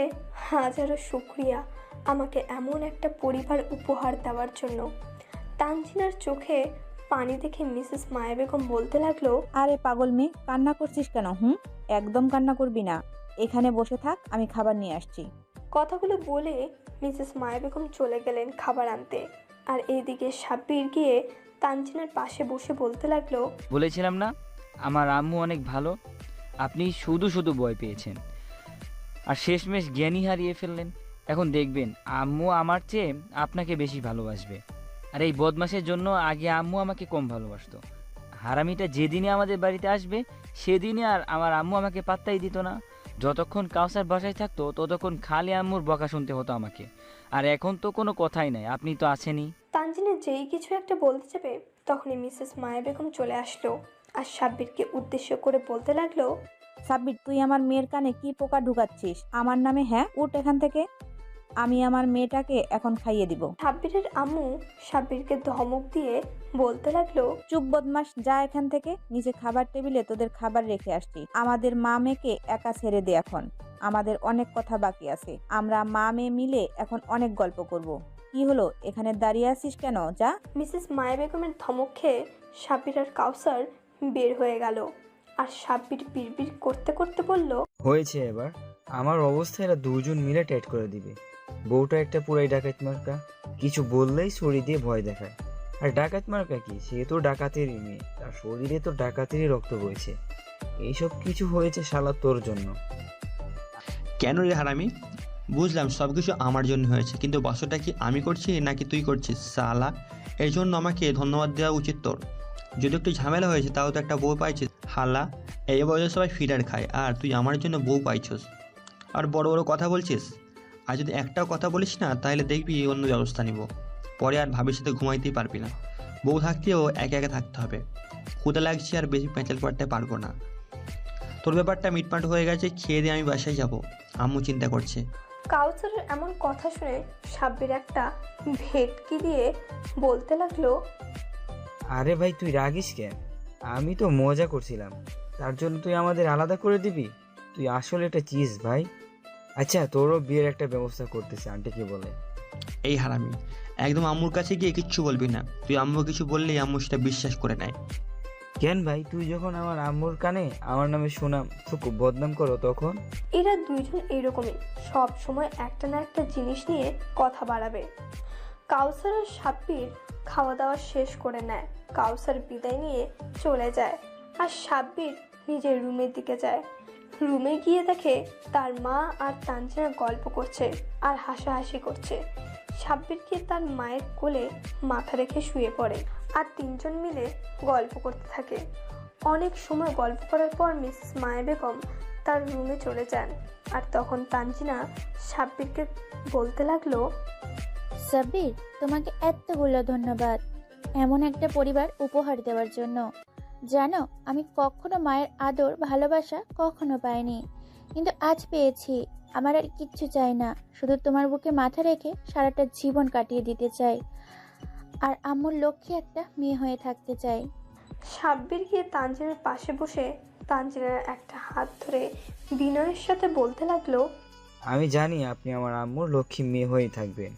হাজারো শুকরিয়া আমাকে এমন একটা পরিবার উপহার দেওয়ার জন্য। তানজিনার চোখে পানি দেখে মিসেস মায়া বেগম বলতে লাগলো, আরে পাগল মেয়ে, কান্না করছিস কেন? একদম কান্না করবি না, এখানে বসে থাক, আমি খাবার নিয়ে আসছি। কথাগুলো বলে মিসেস মায়া বেগম চলে গেলেন খাবার আনতে। আর এইদিকে সাব্বির গিয়ে তানজিনার পাশে বসে বলতে লাগলো, বলেছিলাম না আমার আম্মু অনেক ভালো। আপনি শুধু শুধু ভয় পেয়েছেন আর শেষমেশ জ্ঞানই হারিয়ে ফেললেন। এখন দেখবেন আম্মু আমার চেয়ে আপনাকে বেশি ভালোবাসবে। আর এই বদমাশের জন্য আগে আম্মু আমাকে কম ভালোবাসতো। হারামিটা যেদিনই আমাদের বাড়িতে আসবে সেদিনই আর আমার আম্মু আমাকে পাত্তাই দিত না। যতক্ষণ কাউসার বাসায় থাকতো ততক্ষণ খালি আম্মুর বকা শুনতে হতো আমাকে। আর এখন তো কোনো কথাই নাই, আপনি তো আছেনই। তানজিনা যেই কিছু একটা বলতে যাবে তখনই মিসেস মায়া বেগম চলে আসলো আর সাব্বিরকে উদ্দেশ্য করে বলতে লাগলো, সাব্বির, তুই আমার মেয়ের কানে কি পোকা ঢুকাচ্ছিস আমার নামে? হ্যাঁ, উঠ এখান থেকে, আমি আমার মেয়েটাকে এখন খাইয়ে দিব। সাব্বিরের আম্মু সাব্বিরকে ধমক দিয়ে বলতে লাগলো, চুপ বদমাস, যা এখান থেকে। নিচে খাবার টেবিলে তোদের খাবার রেখে আসছি। আমাদের মা মেয়েকে একা ছেড়ে দে এখন, আমাদের অনেক কথা বাকি আছে। আমরা মা মেয়ে মিলে এখন অনেক গল্প করব। কি হলো, এখানে দাঁড়িয়ে আছিস কেন? যা। মিসেস মায়া বেগমের ধমক খেয়ে সাব্বির আর কাউসার বের হয়ে গেল। আর সাব্বির বিড়বিড় করতে করতে বলল, হয়েছে এবার, আমার অবস্থা এরা দুজন মিলে টেট করে দিবে। বউটা একটা পুরাই ডাকাত মার্কা, কিছু বললেই ছড়ি দিয়ে ভয় দেখায়। আর ডাকাত মার্কা কি, সে তো ডাকাতেরই মেয়ে, তার শরীরে তো ডাকাতেরই রক্ত বইছে। এইসব কিছু হয়েছে শালা তোর জন্য। কেন রে হারামি? বুঝলাম সব কিছু আমার জন্য হয়েছে, কিন্তু বাসটা কি আমি করছি নাকি তুই করছিস শালা? এর জন্য আমাকে ধন্যবাদ দেওয়া উচিত তোর। যদি একটু ঝামেলা হয়েছে তাও তো একটা বউ পাইছিস হালা। এই বয়সে সবাই ফিডার খায় আর তুই আমার জন্য বউ পাইছস আর বড় বড় কথা বলছিস। আর যদি একটাও কথা বলিস না তাহলে দেখবি অন্য ব্যবস্থা নিব। পরে আর ভাবির সাথে ঘুমাইতেই পারবি না। বউ থাকতেও একে একে থাকতে হবে। ক্ষুদা লাগছে আর বেশি প্যাঁচাল পাড়তে পারবো না। তোর ব্যাপারটা মিটমাট হয়ে গেছে, খেয়ে দিয়ে আমি বাসায় যাব। আম্মু চিন্তা করছে। কাউসারের এমন কথা শুনে সাব্বির একটা ভেটকি দিয়ে বলতে লাগলো, আরে ভাই তুই রাগিস কেন? আমি তো মজা করছিলাম, তার জন্য তুই আমাদের আলাদা করে দিবি? তুই আসলে একটা চিজ ভাই। আচ্ছা তোরও বিয়ের একটা ব্যবস্থা করতেছে, আন্টি কি বলে? এই হারামি, একদম আম্মুর কাছে গিয়ে কিচ্ছু বলবি না। তুই আম্মু কিছু বললেই আম্মু সেটা বিশ্বাস করে নেয়। কেন ভাই, তুই যখন আমার আম্মুর কানে আমার নামে সুনাম খুব বদনাম করো তখন? এরা দুইজন এইরকমই, সব সময় একটা না একটা জিনিস নিয়ে কথা বাড়াবে। কাউসার আর সাব্বির খাওয়া দাওয়া শেষ করে নেয়। কাউসার বিদায় নিয়ে চলে যায় আর সাব্বির নিজের রুমের দিকে যায়। রুমে গিয়ে দেখে তার মা আর তানজিনা গল্প করছে আর হাসাহাসি করছে। সাব্বির গিয়ে তার মায়ের কোলে মাথা রেখে শুয়ে পড়ে আর তিনজন মিলে গল্প করতে থাকে। অনেক সময় গল্প করার পর মিসেস মায়া বেগম তার রুমে চলে যান। আর তখন তানজিনা সাব্বিরকে বলতে লাগলো, সাব্বির, তোমাকে এতগুলো ধন্যবাদ এমন একটা পরিবার উপহার দেওয়ার জন্য। জানো, আমি কখনো মায়ের আদর ভালোবাসা কখনো পাইনি, কিন্তু আজ পেয়েছি। আমার আর কিচ্ছু চাই না, শুধু তোমার বুকে মাথা রেখে সারাটা জীবন কাটিয়ে দিতে চাই আর আম্মুর লক্ষ্যে একটা মেয়ে হয়ে থাকতে চাই। সাব্বির গিয়ে তানজিনার পাশে বসে তানজিনার একটা হাত ধরে বিনয়ের সাথে বলতে লাগলো, আমি জানি আপনি আমার আম্মুর লক্ষ্মী মেয়ে হয়েই থাকবেন,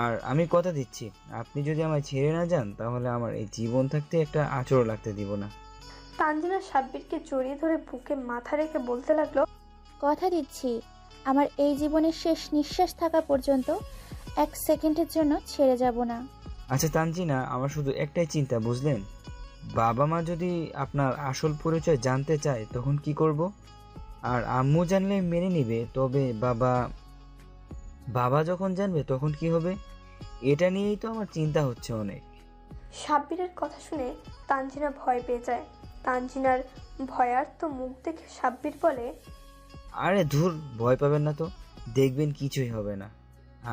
আর আমি কথা দিচ্ছি আপনি যদি আমায় ছেড়ে না যান তাহলে আমার এই জীবন থাকতে একটা আঁচড়ও লাগতে দিব না। তানজিনা সাব্বিরকে জড়িয়ে ধরে বুকে মাথা রেখে বলতে লাগলো, কথা দিচ্ছি, আমার এই জীবনের শেষ নিঃশ্বাস থাকা পর্যন্ত এক সেকেন্ডের জন্য ছেড়ে যাব না। আচ্ছা তানজিনা, আমার শুধু একটাই চিন্তা, বুঝলেন? বাবা মা যদি আপনার আসল পরিচয় জানতে চায় তখন কি করব? আর আম্মু জানলে মেনে নিবে, তবে বাবা যখন জানবে তখন কি হবে? এটা নিয়েই তো আমার চিন্তা হচ্ছে অনেক। সাব্বিরের কথা শুনে তানজিনা ভয় পেয়ে যায়। তানজিনার ভয়ার্ত মুখ দেখে সাব্বির বলে, আরে ধুর, ভয় পাবেন না তো, দেখবেন কিছুই হবে না।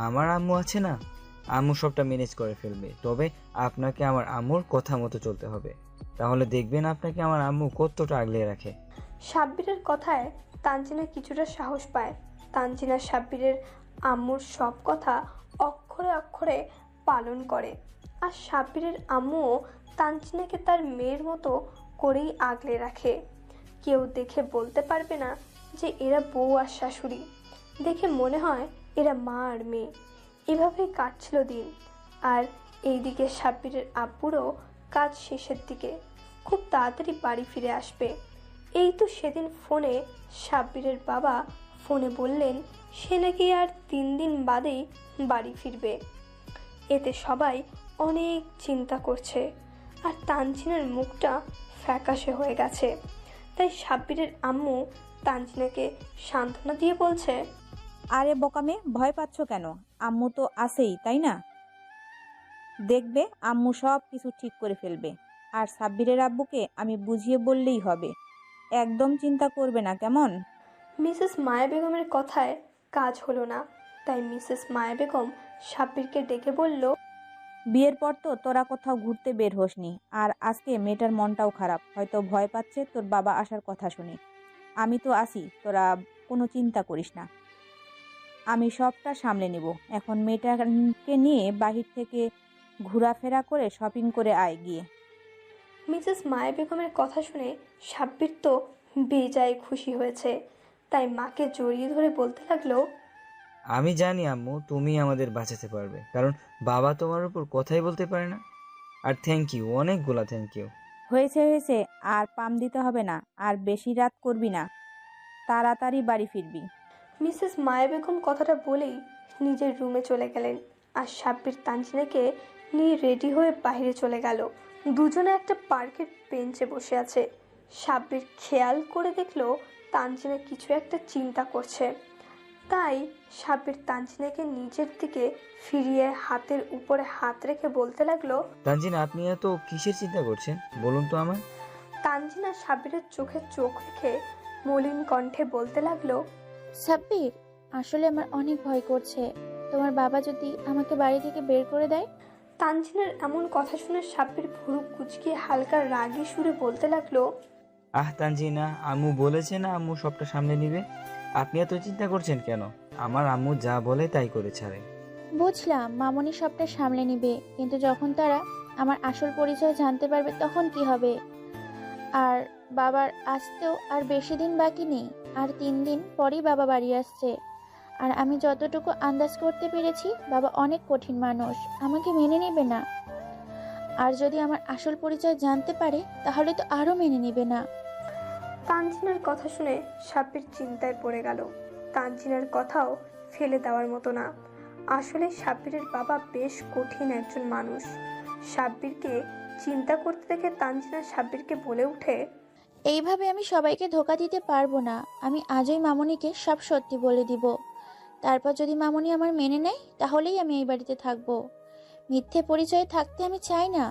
আমার আম্মু আছে না, আম্মু সবটা ম্যানেজ করে ফেলবে। তবে আপনাকে আমার আম্মুর কথা মতো চলতে হবে, তাহলে দেখবেন আপনাকে আমার আম্মু কতটা আগলে রাখে। সাব্বিরের কথায় তানজিনা কিছুটা সাহস পায়। তানজিনা সাব্বিরের আম্মুর সব কথা অক্ষরে অক্ষরে পালন করে। আর সাব্বিরের আম্মুও তানজিনাকে তার মেয়ের মতো করেই আগলে রাখে। কেউ দেখে বলতে পারবে না যে এরা বউ আর শাশুড়ি। দেখে মনে হয় এরা মা আর মেয়ে। এভাবেই কাটছিল দিন। আর এইদিকে সাব্বিরের আব্বুরও কাজ শেষের দিকে, খুব তাড়াতাড়ি বাড়ি ফিরে আসবে। এই তো সেদিন ফোনে সাব্বিরের বাবা ফোনে বললেন সে নাকি আর 3 দিন বাদেই বাড়ি ফিরবে। এতে সবাই অনেক চিন্তা করছে আর তানজিনার মুখটা ফ্যাকাশে হয়ে গেছে। তাই সাব্বিরের আম্মু তানজিনাকে সান্ত্বনা দিয়ে বলছে, আরে বোকামে, ভয় পাচ্ছ কেন? আম্মু তো আছেই, তাই না? দেখবে আম্মু সব কিছু ঠিক করে ফেলবে। আর সাব্বিরের আব্বুকে আমি বুঝিয়ে বললেই হবে, একদম চিন্তা করবে না, কেমন? মিসেস মায়া বেগমের কথায় কাজ হলো না। তাই মিসেস মায়া বেগম সাব্বিরকে ডেকে বলল, বিয়ের পর তো তোরা কোথাও ঘুরতে বের হোসনি, আর আজকে মেয়েটার মনটাও খারাপ, হয়তো ভয় পাচ্ছে তোর বাবা আসার কথা শুনে। আমি তো আছি, তোরা কোনো চিন্তা করিস না, আমি সবটা সামলে নিব। এখন মেয়েটাকে নিয়ে বাহির থেকে ঘোরাফেরা করে শপিং করে আয় গিয়ে। মিসেস মায়া বেগমের কথা শুনে সাব্বির তো বেজায় খুশি হয়েছে। তাই মাকে জড়িয়ে ধরে বলতে লাগলো, আমি জানি আম্মু তুমি আমাদের বাঁচাতে পারবে, কারণ বাবা তোমার উপর কথাই বলতে পারে না। আর থ্যাংক ইউ, অনেকগুলা থ্যাংক ইউ। হয়েছে হয়েছে, আর পাম দিতে হবে না, আর বেশি রাত করবি না, তাড়াতাড়ি বাড়ি ফিরবি। মিসেস মায়া বেগম কথাটা বলেই নিজের রুমে চলে গেলেন। আর সাব্বির তানজিনাকে নিয়ে রেডি হয়ে বাইরে চলে গেল। দুজনে একটা পার্কের বেঞ্চে বসে আছে। সাব্বির খেয়াল করে দেখলো তানজিনা কিছু একটা চিন্তা করছে। তাই সাব্বির তানজিনাকে নিজের দিকে ফিরিয়ে হাতের উপরে হাত রেখে বলতে লাগলো, তানজিনা, আপনি এত কিসের চিন্তা করছেন বলুন তো আমায়? তানজিনা সাব্বিরের চোখে চোখ রেখে মলিন কণ্ঠে বলতে লাগলো, সাব্বির, আসলে আমার অনেক ভয় করছে। তোমার বাবা যদি আমাকে বাড়ি থেকে বের করে দেয়? তানজিনার এমন কথা শুনে সাব্বির ভুরু কুচকিয়ে হালকা রাগী সুরে বলতে লাগলো, তানজিনা, আম্মু বলেছে না আম্মু সবটা সামলে নিবে। আপনি এত চিন্তা করছেন কেন? আমার আম্মু যা বলে তাই করে ছাড়ে। বুঝলাম মামনি সবটা সামলে নিবে, কিন্তু যখন তারা আমার আসল পরিচয় জানতে পারবে তখন কি হবে? আর বাবার আসতেও আর বেশি দিন বাকি নেই, আর 3 দিন পরেই বাবা বাড়ি আসছে। আর আমি যতটুকু আন্দাজ করতে পেরেছি বাবা অনেক কঠিন মানুষ, আমাকে মেনে নেবে না। আর যদি আমার আসল পরিচয় জানতে পারে তাহলে তো আরও মেনে নেবে না। তানজিনার কথা শুনে সাব্বির চিন্তায় পড়ে গেল। তানজিনার কথাও ফেলে দেওয়ার মতো না। আসলে সাব্বিরের বাবা বেশ কঠিন একজন মানুষ। সাব্বিরকে চিন্তা করতে দেখে তানজিনা সাব্বিরকে বলে ওঠে, এইভাবে আমি সবাইকে ধোকা দিতে পারবো না। আমি আজই মামনিকে সব সত্যি বলে দিব। তারপর যদি মামনি আমার মেনে নেয় তাহলেই আমি এই বাড়িতে থাকবো। মিথ্যে পরিচয়ে থাকতে আমি চাই না।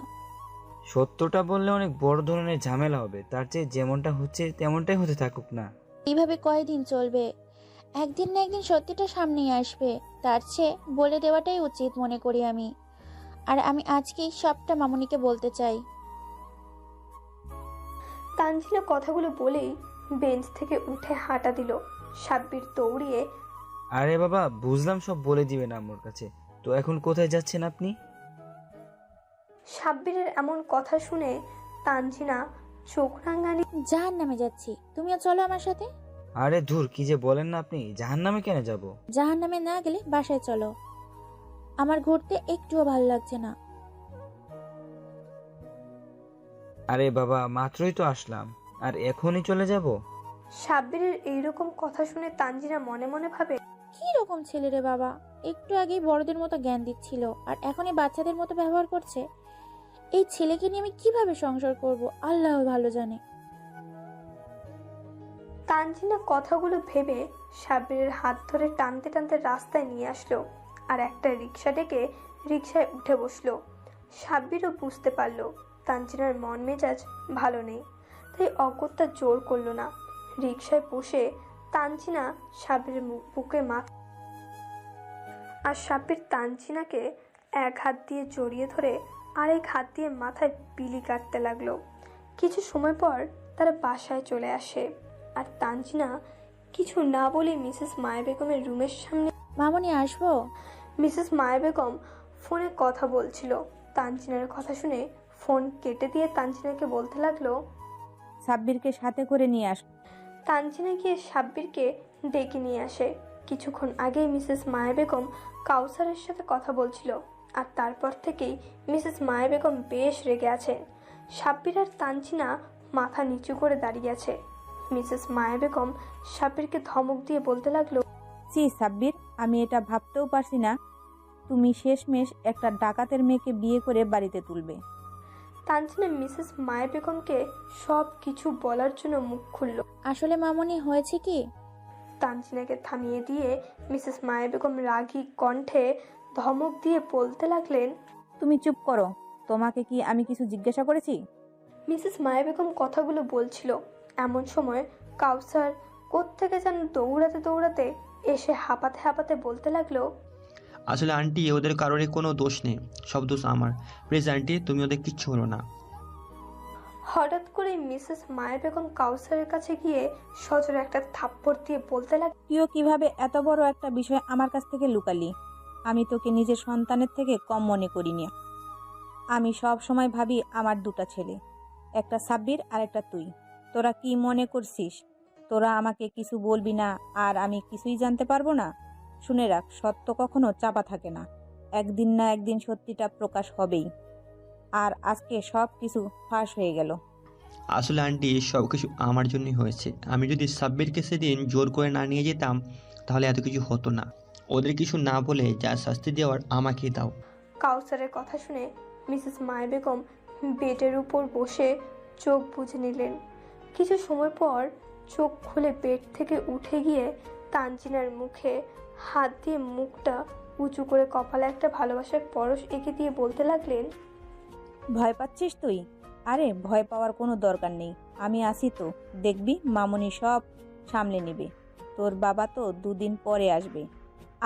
সত্যটা বললে অনেক বড় ধরনের ঝামেলা হবে, তার চেয়ে যেমনটা হচ্ছে তেমনটাই হতে থাকুক না। এইভাবে কয়দিন চলবে? একদিন না একদিন সত্যিটা সামনেই আসবে। তার চেয়ে বলে দেওয়াটাই উচিত মনে করি আমি। আর আমি আজকেই সবটা মামনিকে বলতে চাই। তানজিনা কথাগুলো বলেই বেঞ্চ থেকে উঠে হাঁটা দিল। সাব্বির দৌড়িয়ে, আরে বাবা, বুঝলাম সব বলে দিবেন আম্মুর কাছে, তো এখন কোথায় যাচ্ছেন আপনি? সাব্বিরের এমন কথা শুনে তানজিনা চোখ রাঙানি। জাহান্নামে যাচ্ছি, তুমিও চলো আমার সাথে। আরে ধুর, কি যে বলেন না আপনি, জাহান্নামে কেন যাব? জাহান্নামে না গেলে বাসায় চলো, আমার ঘুরতে একটুও ভালো লাগছে না। আরে বাবা, মাত্রই তো আসলাম, আর এখনই চলে যাব? সাব্বিরের এইরকম কথা শুনে তানজিনা মনে মনে ভাবে, কি রকম ছেলে রে বাবা, একটু আগেই বড়দের মতো জ্ঞান দিচ্ছিল আর এখন এই বাচ্চাদের মতো ব্যবহার করছে। এই ছেলেকে নিয়ে আমি কিভাবে সংসার করব আল্লাহ ভালো জানে। তানজিনা কথাগুলো ভেবে সাব্বিরের হাত ধরে টানতে টানতে রাস্তায় নিয়ে আসলো আর একটা রিক্সা ডেকে রিক্সায় উঠে বসলো। সাব্বিরও বুঝতে পারলো তানজিনার মন মেজাজ ভালো নেই, তাই অগত্যা জোর করলো না। রিক্সায় বসে তানজিনা সাব্বিরের বুকে মাথা, আর সাব্বির তানজিনাকে এক হাত দিয়ে জড়িয়ে ধরে আরেক হাত দিয়ে মাথায় বিলি কাটতে লাগলো। কিছু সময় পর তারা বাসায় চলে আসে আর তানজিনা কিছু না বলে মিসেস মায়া বেগমের রুমের সামনে। মামনি আসবো? মিসেস মায়া বেগম ফোনে কথা বলছিল। তানজিনার কথা শুনে ফোন কেটে দিয়ে তানজিনাকে বলতে লাগলো, সাব্বিরকে সাথে করে নিয়ে আস। তানজিনা গিয়ে সাব্বিরকে ডেকে নিয়ে আসে। কিছুক্ষণ আগেই মিসেস মায়া বেগম কাউসারের সাথে কথা বলছিল, আর তারপর থেকেই মিসেস মায়া বেগম বেশ রেগে আছেন। সাব্বির আর তানজিনা মাথা নিচু করে দাঁড়িয়ে আছে। মিসেস মায়া বেগম সাব্বিরকে ধমক দিয়ে বলতে লাগলো, ছি সাব্বির, আমি এটা ভাবতেও পারছি না তুমি শেষমেশ একটা ডাকাতের মেয়েকে বিয়ে করে বাড়িতে তুলবে। তানজিনা মিসেস মায়া বেগমকে সব কিছু বলার জন্য মুখ খুলল। আসলে মামনি হয়েছে কি? তানজিনাকে থামিয়ে দিয়ে মিসেস মায়া বেগম রাগী কণ্ঠে ধমক দিয়ে বলতে লাগলেন, তুমি চুপ করো, তোমাকে কি আমি কিছু জিজ্ঞাসা করেছি? মিসেস মায়া বেগম কথাগুলো বলছিল, এমন সময় কাউসার কোত্থেকে যেন দৌড়াতে দৌড়াতে এসে হাঁপাতে হাঁপাতে বলতে লাগলো, আসলে আন্টি, ওদের কারোরই কোনো দোষ নেই, সব দোষ আমার। প্লিজ আন্টি, তুমি ওদের কিচ্ছু হলো না। হঠাৎ করে মিসেস মায়া বেগম কাউসারের কাছে গিয়ে সজোরে একটা থাপ্পড় দিয়ে বলতে লাগলো, তুইও কিভাবে এত বড় একটা বিষয় আমার কাছ থেকে লুকালি? আমি তোকে নিজের সন্তানের থেকে কম মনে করিনি। আমি সব সময় ভাবি আমার দুটো ছেলে, একটা সাব্বির আর একটা তুই। তোরা কি মনে করছিস তোরা আমাকে কিছু বলবি না আর আমি কিছুই জানতে পারবো না? শুনে রাখ, সত্য কখনো চাপা থাকে না, একদিন না একদিন সত্যিটা প্রকাশ হবেই। আর আজকে সব কিছু ফাঁস হয়ে গেল। আসলে আন্টি, সব কিছু আমার জন্যই হয়েছে। আমি যদি সাব্বিরকে সেদিন জোর করে না নিয়ে যেতাম তাহলে এত কিছু হতো না। ওদের কিছু না বলে যা শাস্তি দেওয়ার আমাকেই দাও। কাউসারের কথা শুনে মিসেস মায়া বেগম বেডের উপর বসে চোখ বুজে নিলেন। কিছু সময় পর চোখ খুলে বেড থেকে উঠে গিয়ে তানজিনার মুখে হাত দিয়ে মুখটা উঁচু করে কপালে একটা ভালোবাসার পরশ এঁকে দিয়ে বলতে লাগলেন, ভয় পাচ্ছিস তুই? আরে ভয় পাওয়ার কোনো দরকার নেই, আমি আসি তো, দেখবি মামনি সব সামলে নেবে। তোর বাবা তো 2 দিন পরে আসবে,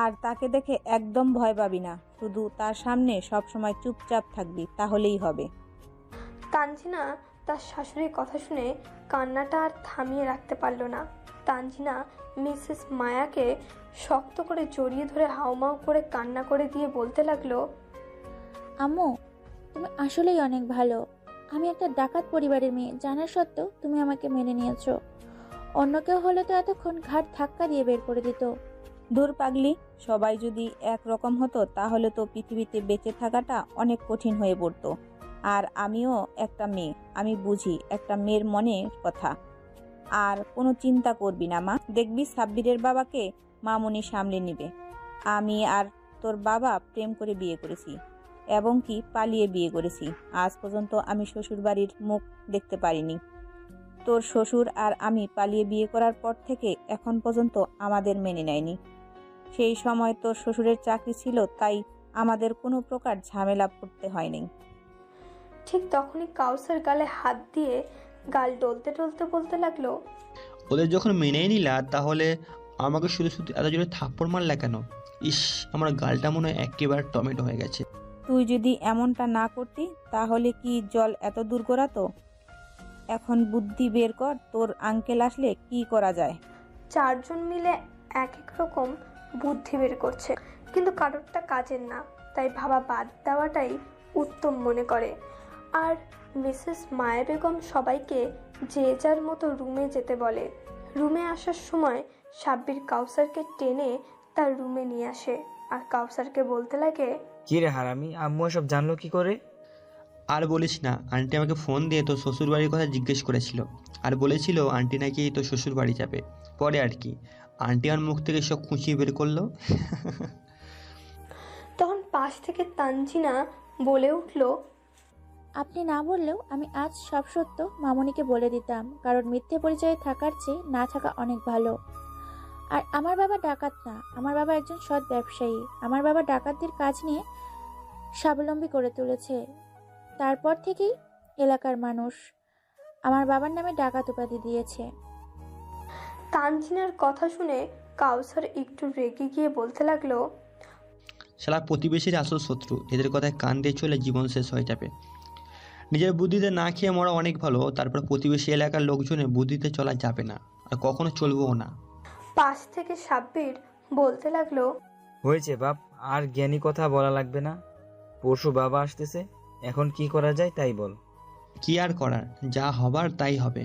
আর তাকে দেখে একদম ভয় পাবি না, শুধু তার সামনে সব সময় চুপচাপ থাকবি, তাহলেই হবে। তানজিনা তার শাশুড়ির কথা শুনে কান্নাটা আর থামিয়ে রাখতে পারল না। তানজিনা মিসেস মায়াকে শক্ত করে জড়িয়ে ধরে হাউমাউ করে কান্না করে দিয়ে বলতে লাগলো, আম্মু, তুমি আসলেই অনেক ভালো। আমি একটা ডাকাত পরিবারের মেয়ে জানা সত্ত্বেও তুমি আমাকে মেনে নিয়েছো। অন্য কেউ হলে তো এতক্ষণ ঘাট ধাক্কা দিয়ে বের করে দিত। দূর পাগলি, সবাই যদি একরকম হতো তাহলে তো পৃথিবীতে বেঁচে থাকাটা অনেক কঠিন হয়ে পড়তো। আর আমিও একটা মেয়ে, আমি বুঝি একটা মেয়ের মনের কথা। আর কোনো চিন্তা করবি না মা, দেখবি সাব্বিরের বাবাকে মামুনি সামলে নিবে। আমি আর তোর বাবা প্রেম করে বিয়ে করেছি এবং কি পালিয়ে বিয়ে করেছি। আজ পর্যন্ত আমি শ্বশুর বাড়ির মুখ দেখতে পারিনি। তোর শ্বশুর আর আমি পালিয়ে বিয়ে করার পর থেকে এখন পর্যন্ত আমাদের মেনে নেয়নি। সেই সময় তোর শ্বশুরের চাকরি ছিল, তাই আমাদের কোনো প্রকার ঝামেলা পড়তে হয়নি। ঠিক তখনই কাউসার গালে হাত দিয়ে গাল ডলতে ডলতে বলতে লাগলো, ওদের যখন মেনেই নিলা তাহলে আমাকে শুধু শুধু এত জোরে থাপ্পড় মারলা কেন? ইস, আমার গালটা মনে হয় একেবারে টমেটো হয়ে গেছে। তুই যদি এমনটা না করতি তাহলে কি জল এত দূর গড়াতো? এখন বুদ্ধি বের কর, তোর আঙ্কেল আসলে কি করা যায়। চারজন মিলে এক এক রকম বুদ্ধি বের করছে, কিন্তু কারোরটা কাজের না, তাই ভাবা বাদ দেওয়াটাই উত্তম মনে করে। আর মিসেস মায়া বেগম সবাইকে যে যার মতো রুমে যেতে বলে। রুমে আসার সময় সাব্বির কাউসারকে টেনে তার রুমে নিয়ে আসে আর কাউসারকে বলতে লাগে, কি রে হারামি, আম্মু সব জানলো কি করে? আর বলিস না, আন্টি আমাকে ফোন দিয়ে তোর শ্বশুর বাড়ির কথা জিজ্ঞেস করেছিল আর বলেছিল আন্টি নাকি তোর শ্বশুর বাড়ি যাবে। পরে আর কি, আন্টি আমার মুখ থেকে সব খুঁচিয়ে বের করলো। তখন পাশ থেকে তানজিনা বলে উঠল, আপনি না বললেও আমি আজ সব সত্য মামুনিকে বলে দিতাম, কারণ মিথ্যে পরিচয়ে থাকার চেয়ে না থাকা অনেক ভালো। আর আমার বাবা ডাকাত না, আমার বাবা একজন সৎ ব্যবসায়ী। আমার বাবা ডাকাতদের কাজ নিয়ে স্বাবলম্বী করে তুলেছে। তারপর থেকেই এলাকার মানুষ আমার বাবার নামে ডাকাত উপাধি দিয়েছে। তানজিনার কথা শুনে কাউসার একটু রেগে গিয়ে বলতে লাগলো, শালা প্রতিবেশীর আসল শত্রু, এদের কথায় কান দিয়ে চলে জীবন শেষ হয়ে যাবে। নিজের বুদ্ধিতে না খেয়ে মরা অনেক ভালো, তারপর প্রতিবেশী এলাকার লোকজনের বুদ্ধিতে চলা যাবে না, আর কখনো চলবেও না। পাশ থেকে সাব্বির বলতে লাগলো, হয়েছে বাপ, আর জ্ঞানী কথা বলা লাগবে না। পরশু বাবা আসতেছে, এখন কি করা যায় তাই বল। কি আর করার, যা হবার তাই হবে।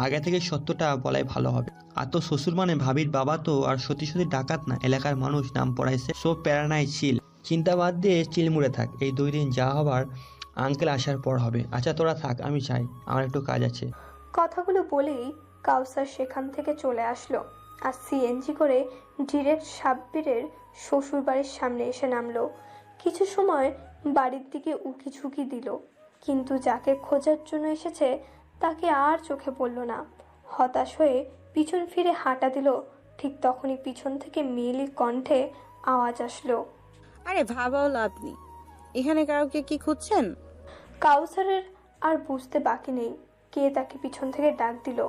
আগে থেকে সত্যটা বলাই ভালো হবে। আর তো শ্বশুর মানে ভাবির বাবা তো আর সত্যি সত্যি ডাকাত না, এলাকার মানুষ নাম পড়াইছে। সব প্যারানাই চিল, চিন্তা বাদ দিয়ে চিল মুড়ে থাক। এই 2 দিন যা হবার আঙ্কেল আসার পর হবে। আচ্ছা তোরা থাক, আমি চাই, আমার একটু কাজ আছে। কথাগুলো বলেই কাউসার সেখান থেকে চলে আসলো আর সিএনজি করে ডিরেক্ট সাব্বিরের শ্বশুর বাড়ির সামনে এসে নামলো। কিছু সময় বাড়ির দিকে উকি ঝুঁকি দিল, কিন্তু যাকে খোঁজার জন্য এসেছে তাকে আর চোখে পড়ল না। হতাশ হয়ে পিছন ফিরে হাঁটা দিল। ঠিক তখনই পিছন থেকে মেয়েলি কণ্ঠে আওয়াজ আসলো, আরে ভাবাও লাভ নেই, এখানে কাউকে কি খুঁজছেন? কাউসারের আর বুঝতে বাকি নেই কে তাকে পিছন থেকে ডাক দিল।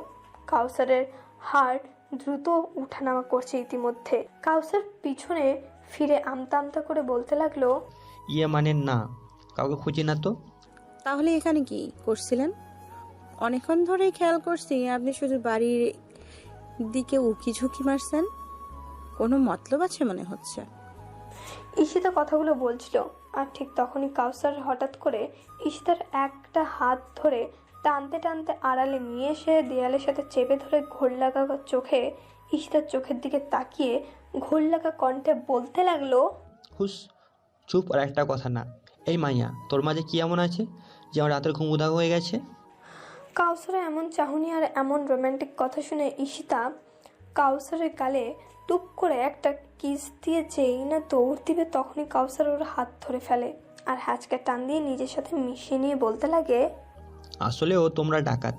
কাউসারের হার্ট দ্রুত উঠানামা করছে ইতিমধ্যে। কাউসার পিছনে ফিরে আমতা আমতা করে বলতে লাগলো, ইয়ে মানে না, কাউকে খুঁজি না তো। তাহলে এখানে কি করছিলেন? অনেকক্ষণ ধরেই খেয়াল করছি আপনি শুধু বাড়ির দিকে উকি ঝুঁকি মারছেন, কোনো মতলব আছে মনে হচ্ছে। ঈশিতা কথাগুলো বলছিল আর ঠিক তখনই কাউসার হঠাৎ করে ঈশিতার একটা হাত ধরে টানতে টানতে আড়ালে নিয়ে এসে দেয়ালের সাথে চেপে ধরে ঘোর লাগা চোখে ঈশিতার চোখের দিকে তাকিয়ে ঘোর লাগা কণ্ঠে বলতে লাগলো, হুস, চুপ, আর একটা কথা না। এই মাইয়া, তোর মাঝে কি এমন আছে যে আমার রাতের ঘুম উধাও হয়ে গেছে? কাউসারের এমন চাহনি আর এমন রোম্যান্টিক কথা শুনে ঈশিতা কাউসারের গালে টুপ করে একটা কিস দিয়ে যেই না দৌড় দিবে তখনই কাউসার ওর হাত ধরে ফেলে আর হ্যাচকে টান দিয়ে নিজের সাথে মিশিয়ে নিয়ে বলতে লাগে, আসলেও তোমরা ডাকাত,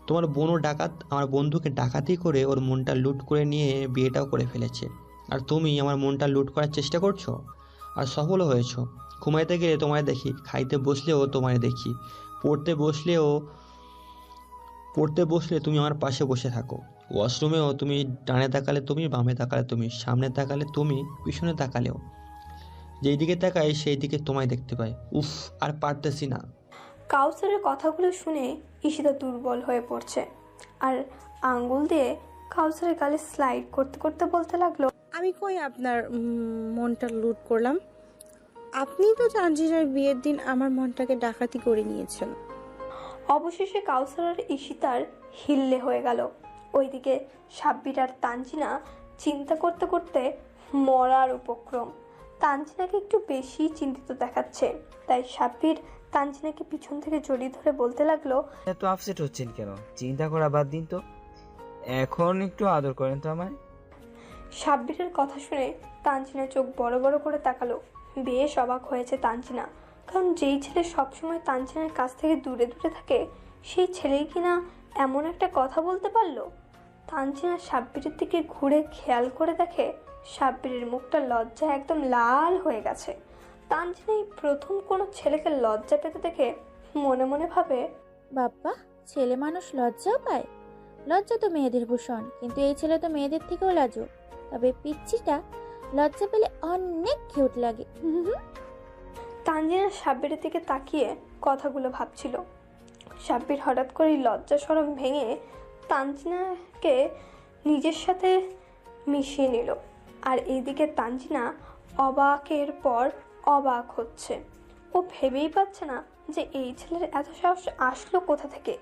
তোমার বোনও ডাকাত। আমার বন্ধুকে ডাকাতি করে ওর মনটা লুট করে নিয়ে বিয়েটাও করে ফেলেছে, আর তুমি আমার মনটা লুট করার চেষ্টা করছো আর সফলও হয়েছো। ঘুমাইতে গেলে তোমায় দেখি, খাইতে বসলেও তোমায় দেখি, পড়তে বসলে তুমি আমার পাশে বসে থাকো, ওয়াশরুমেও তুমি ডানে তাকালে তুমি, বামে তাকালে তুমি, সামনে তাকালে তুমি, পিছনে তাকালেও যেই দিকে তাকাই সেই দিকে তোমায় দেখতে পাই। উফ, আর পারতেছি না। কাউসারের কথাগুলো শুনে ঈশিতা দুর্বল হয়ে পড়ছে আর আঙ্গুল দিয়ে কাউসারের গালে স্লাইড করতে করতে বলতে লাগলো, আমি কই আপনার মনটা লুট করলাম? আপনি তো তানজিনার বিয়ের দিন আমার মনটাকে ডাকাতি করে নিয়েছেন। অবশেষে কাউসার আর ঈশিতার হিল্লে হয়ে গেল। ওইদিকে সাব্বির আর তানজিনা চিন্তা করতে করতে মরার উপক্রম। তানজিনাকে একটু বেশি চিন্তিত দেখাচ্ছে, তাই সাব্বির তানজিনাকে পিছন থেকে জড়িয়ে ধরে বলতে লাগলো, এত আপসেট হচ্ছেন কেন? চিন্তা করা বাদ দিন তো, এখন একটু আদর করেন তো আমায়। সাব্বিরের কথা শুনে তানজিনা চোখ বড় বড় করে তাকালো। বেশ অবাক হয়েছে তানজিনা, কারণ যেই ছেলে সবসময় তানজিনার কাছ থেকে দূরে দূরে থাকে সেই ছেলেই কিনা এমন একটা কথা বলতে পারলো। তানজিনা সাব্বিরের দিকে ঘুরে খেয়াল করে দেখে সাব্বিরের মুখটা লজ্জায় একদম লাল হয়ে গেছে। তানজিনা এই প্রথম কোনো ছেলেকে লজ্জা পেতে দেখে মনে মনে ভাবে, বাপ্পা, ছেলে মানুষ লজ্জাও পায়? লজ্জা তো মেয়েদের ভূষণ, কিন্তু এই ছেলে তো মেয়েদের থেকেও লাজুক। তবে পিচ্চিটা লজ্জা পেলে অনেক কিউট লাগে। তানজিনা সাব্বিরের দিকে তাকিয়ে কথাগুলো ভাবছিল। সাব্বির হঠাৎ করে লজ্জা শরম ভেঙে তানজিনাকে নিজের সাথে মিশিয়ে নিল। আর এইদিকে তানজিনা অবাকের পর অবাক হচ্ছে। ও ভেবেই পাচ্ছে না যে এই ছেলের এত সাহস আসলো কোথা থেকে।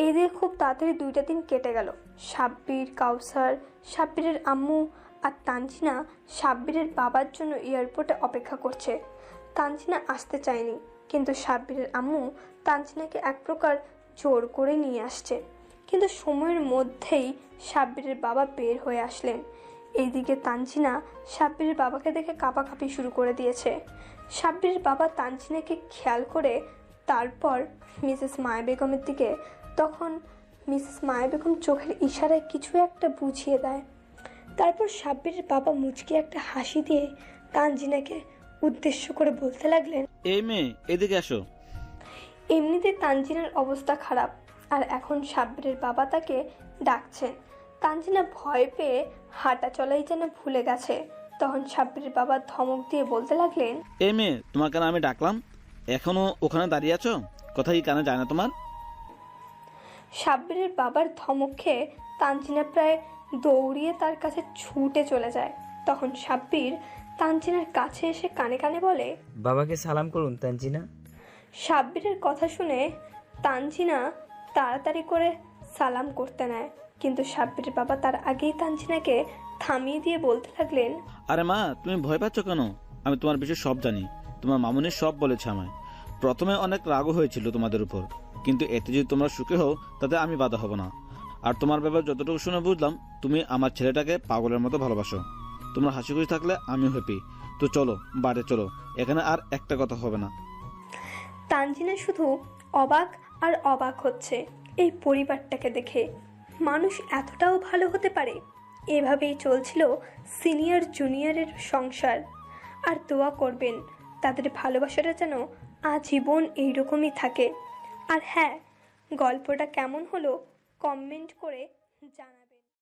এদের খুব তাড়াতাড়ি 2টা দিন কেটে গেল। সাব্বির, কাউসার, সাব্বিরের আম্মু আর তানজিনা সাব্বিরের বাবার জন্য এয়ারপোর্টে অপেক্ষা করছে। তানজিনা আসতে চায়নি, কিন্তু সাব্বিরের আম্মু তানজিনাকে এক প্রকার জোর করে নিয়ে আসছে। কিন্তু সময়ের মধ্যেই সাব্বিরের বাবা বের হয়ে আসলেন। এইদিকে তানজিনা সাব্বিরের বাবাকে দেখে কাঁপাকাঁপি শুরু করে দিয়েছে। সাব্বিরের বাবা তানজিনাকে খেয়াল করে তারপর মিসেস মায়া বেগমের দিকে, তখন মিসেস মায়া বেগম চোখের ইশারায় কিছু একটা বুঝিয়ে দেয়। তারপর সাব্বিরের বাবা মুচকি একটা হাসি দিয়ে তানজিনাকে উদ্দেশ্য করে বলতে লাগলেন, এই মেয়ে এদিকে আসো। এমনিতে তানজিনার অবস্থা খারাপ, আর এখন সাব্বিরের বাবা তাকে ডাকছেন। তানজিনা ভয় পেয়ে হাঁটা চলাই যেন ভুলে গেছে। তখন সাব্বিরের বাবা ধমক দিয়ে বলতে লাগলেন, এই মেয়ে, তোমাকে না আমি ডাকলাম, এখনো ওখানে দাঁড়িয়ে আছো? কথা কি কানে যায় না তোমার? সাব্বিরের বাবার ধমক খেয়ে তানজিনা প্রায় দৌড়িয়ে তার কাছে ছুটে চলে যায়। তখন সাব্বির তানজিনার কাছে এসে কানে কানে বলে, বাবাকে সালাম করুন তানজিনা। সাব্বিরের কথা শুনে তানজিনা তাড়াতাড়ি করে সালাম করতে নেয়, কিন্তু সাব্বিরের বাবা তার আগেই তানজিনাকে থামিয়ে দিয়ে বলতে লাগলেন, আরে মা, তুমি ভয় পাচ্ছ কেন? আমি তোমার বিষয়ে সব জানি। তোমার মামুনি সব বলেছে আমায়। প্রথমে অনেক রাগও হয়েছিল তোমাদের উপর, কিন্তু এতে যদি তোমরা সুখী হও তাতে আমি বাধা হব না। আর তোমার ব্যাপারে যতটুকু শুনে বুঝলাম, তুমি আমার ছেলেটাকে পাগলের মতো ভালোবাসো। তোমরা হাসি খুশি থাকলে আমিও হ্যাপি। তো চলো, বাড়ি চলো, এখানে আর একটা কথা হবে না। তানজিনা শুধু অবাক আর অবাক হচ্ছে এই পরিবারটাকে দেখে। মানুষ এতটাও ভালো হতে পারে? এভাবেই চলছিল সিনিয়র জুনিয়রের সংসার। আর দোয়া করবেন তাদের ভালোবাসাটা যেন আজীবন এইরকমই থাকে। আর হ্যাঁ, গল্পটা কেমন হলো কমেন্ট করে জানান।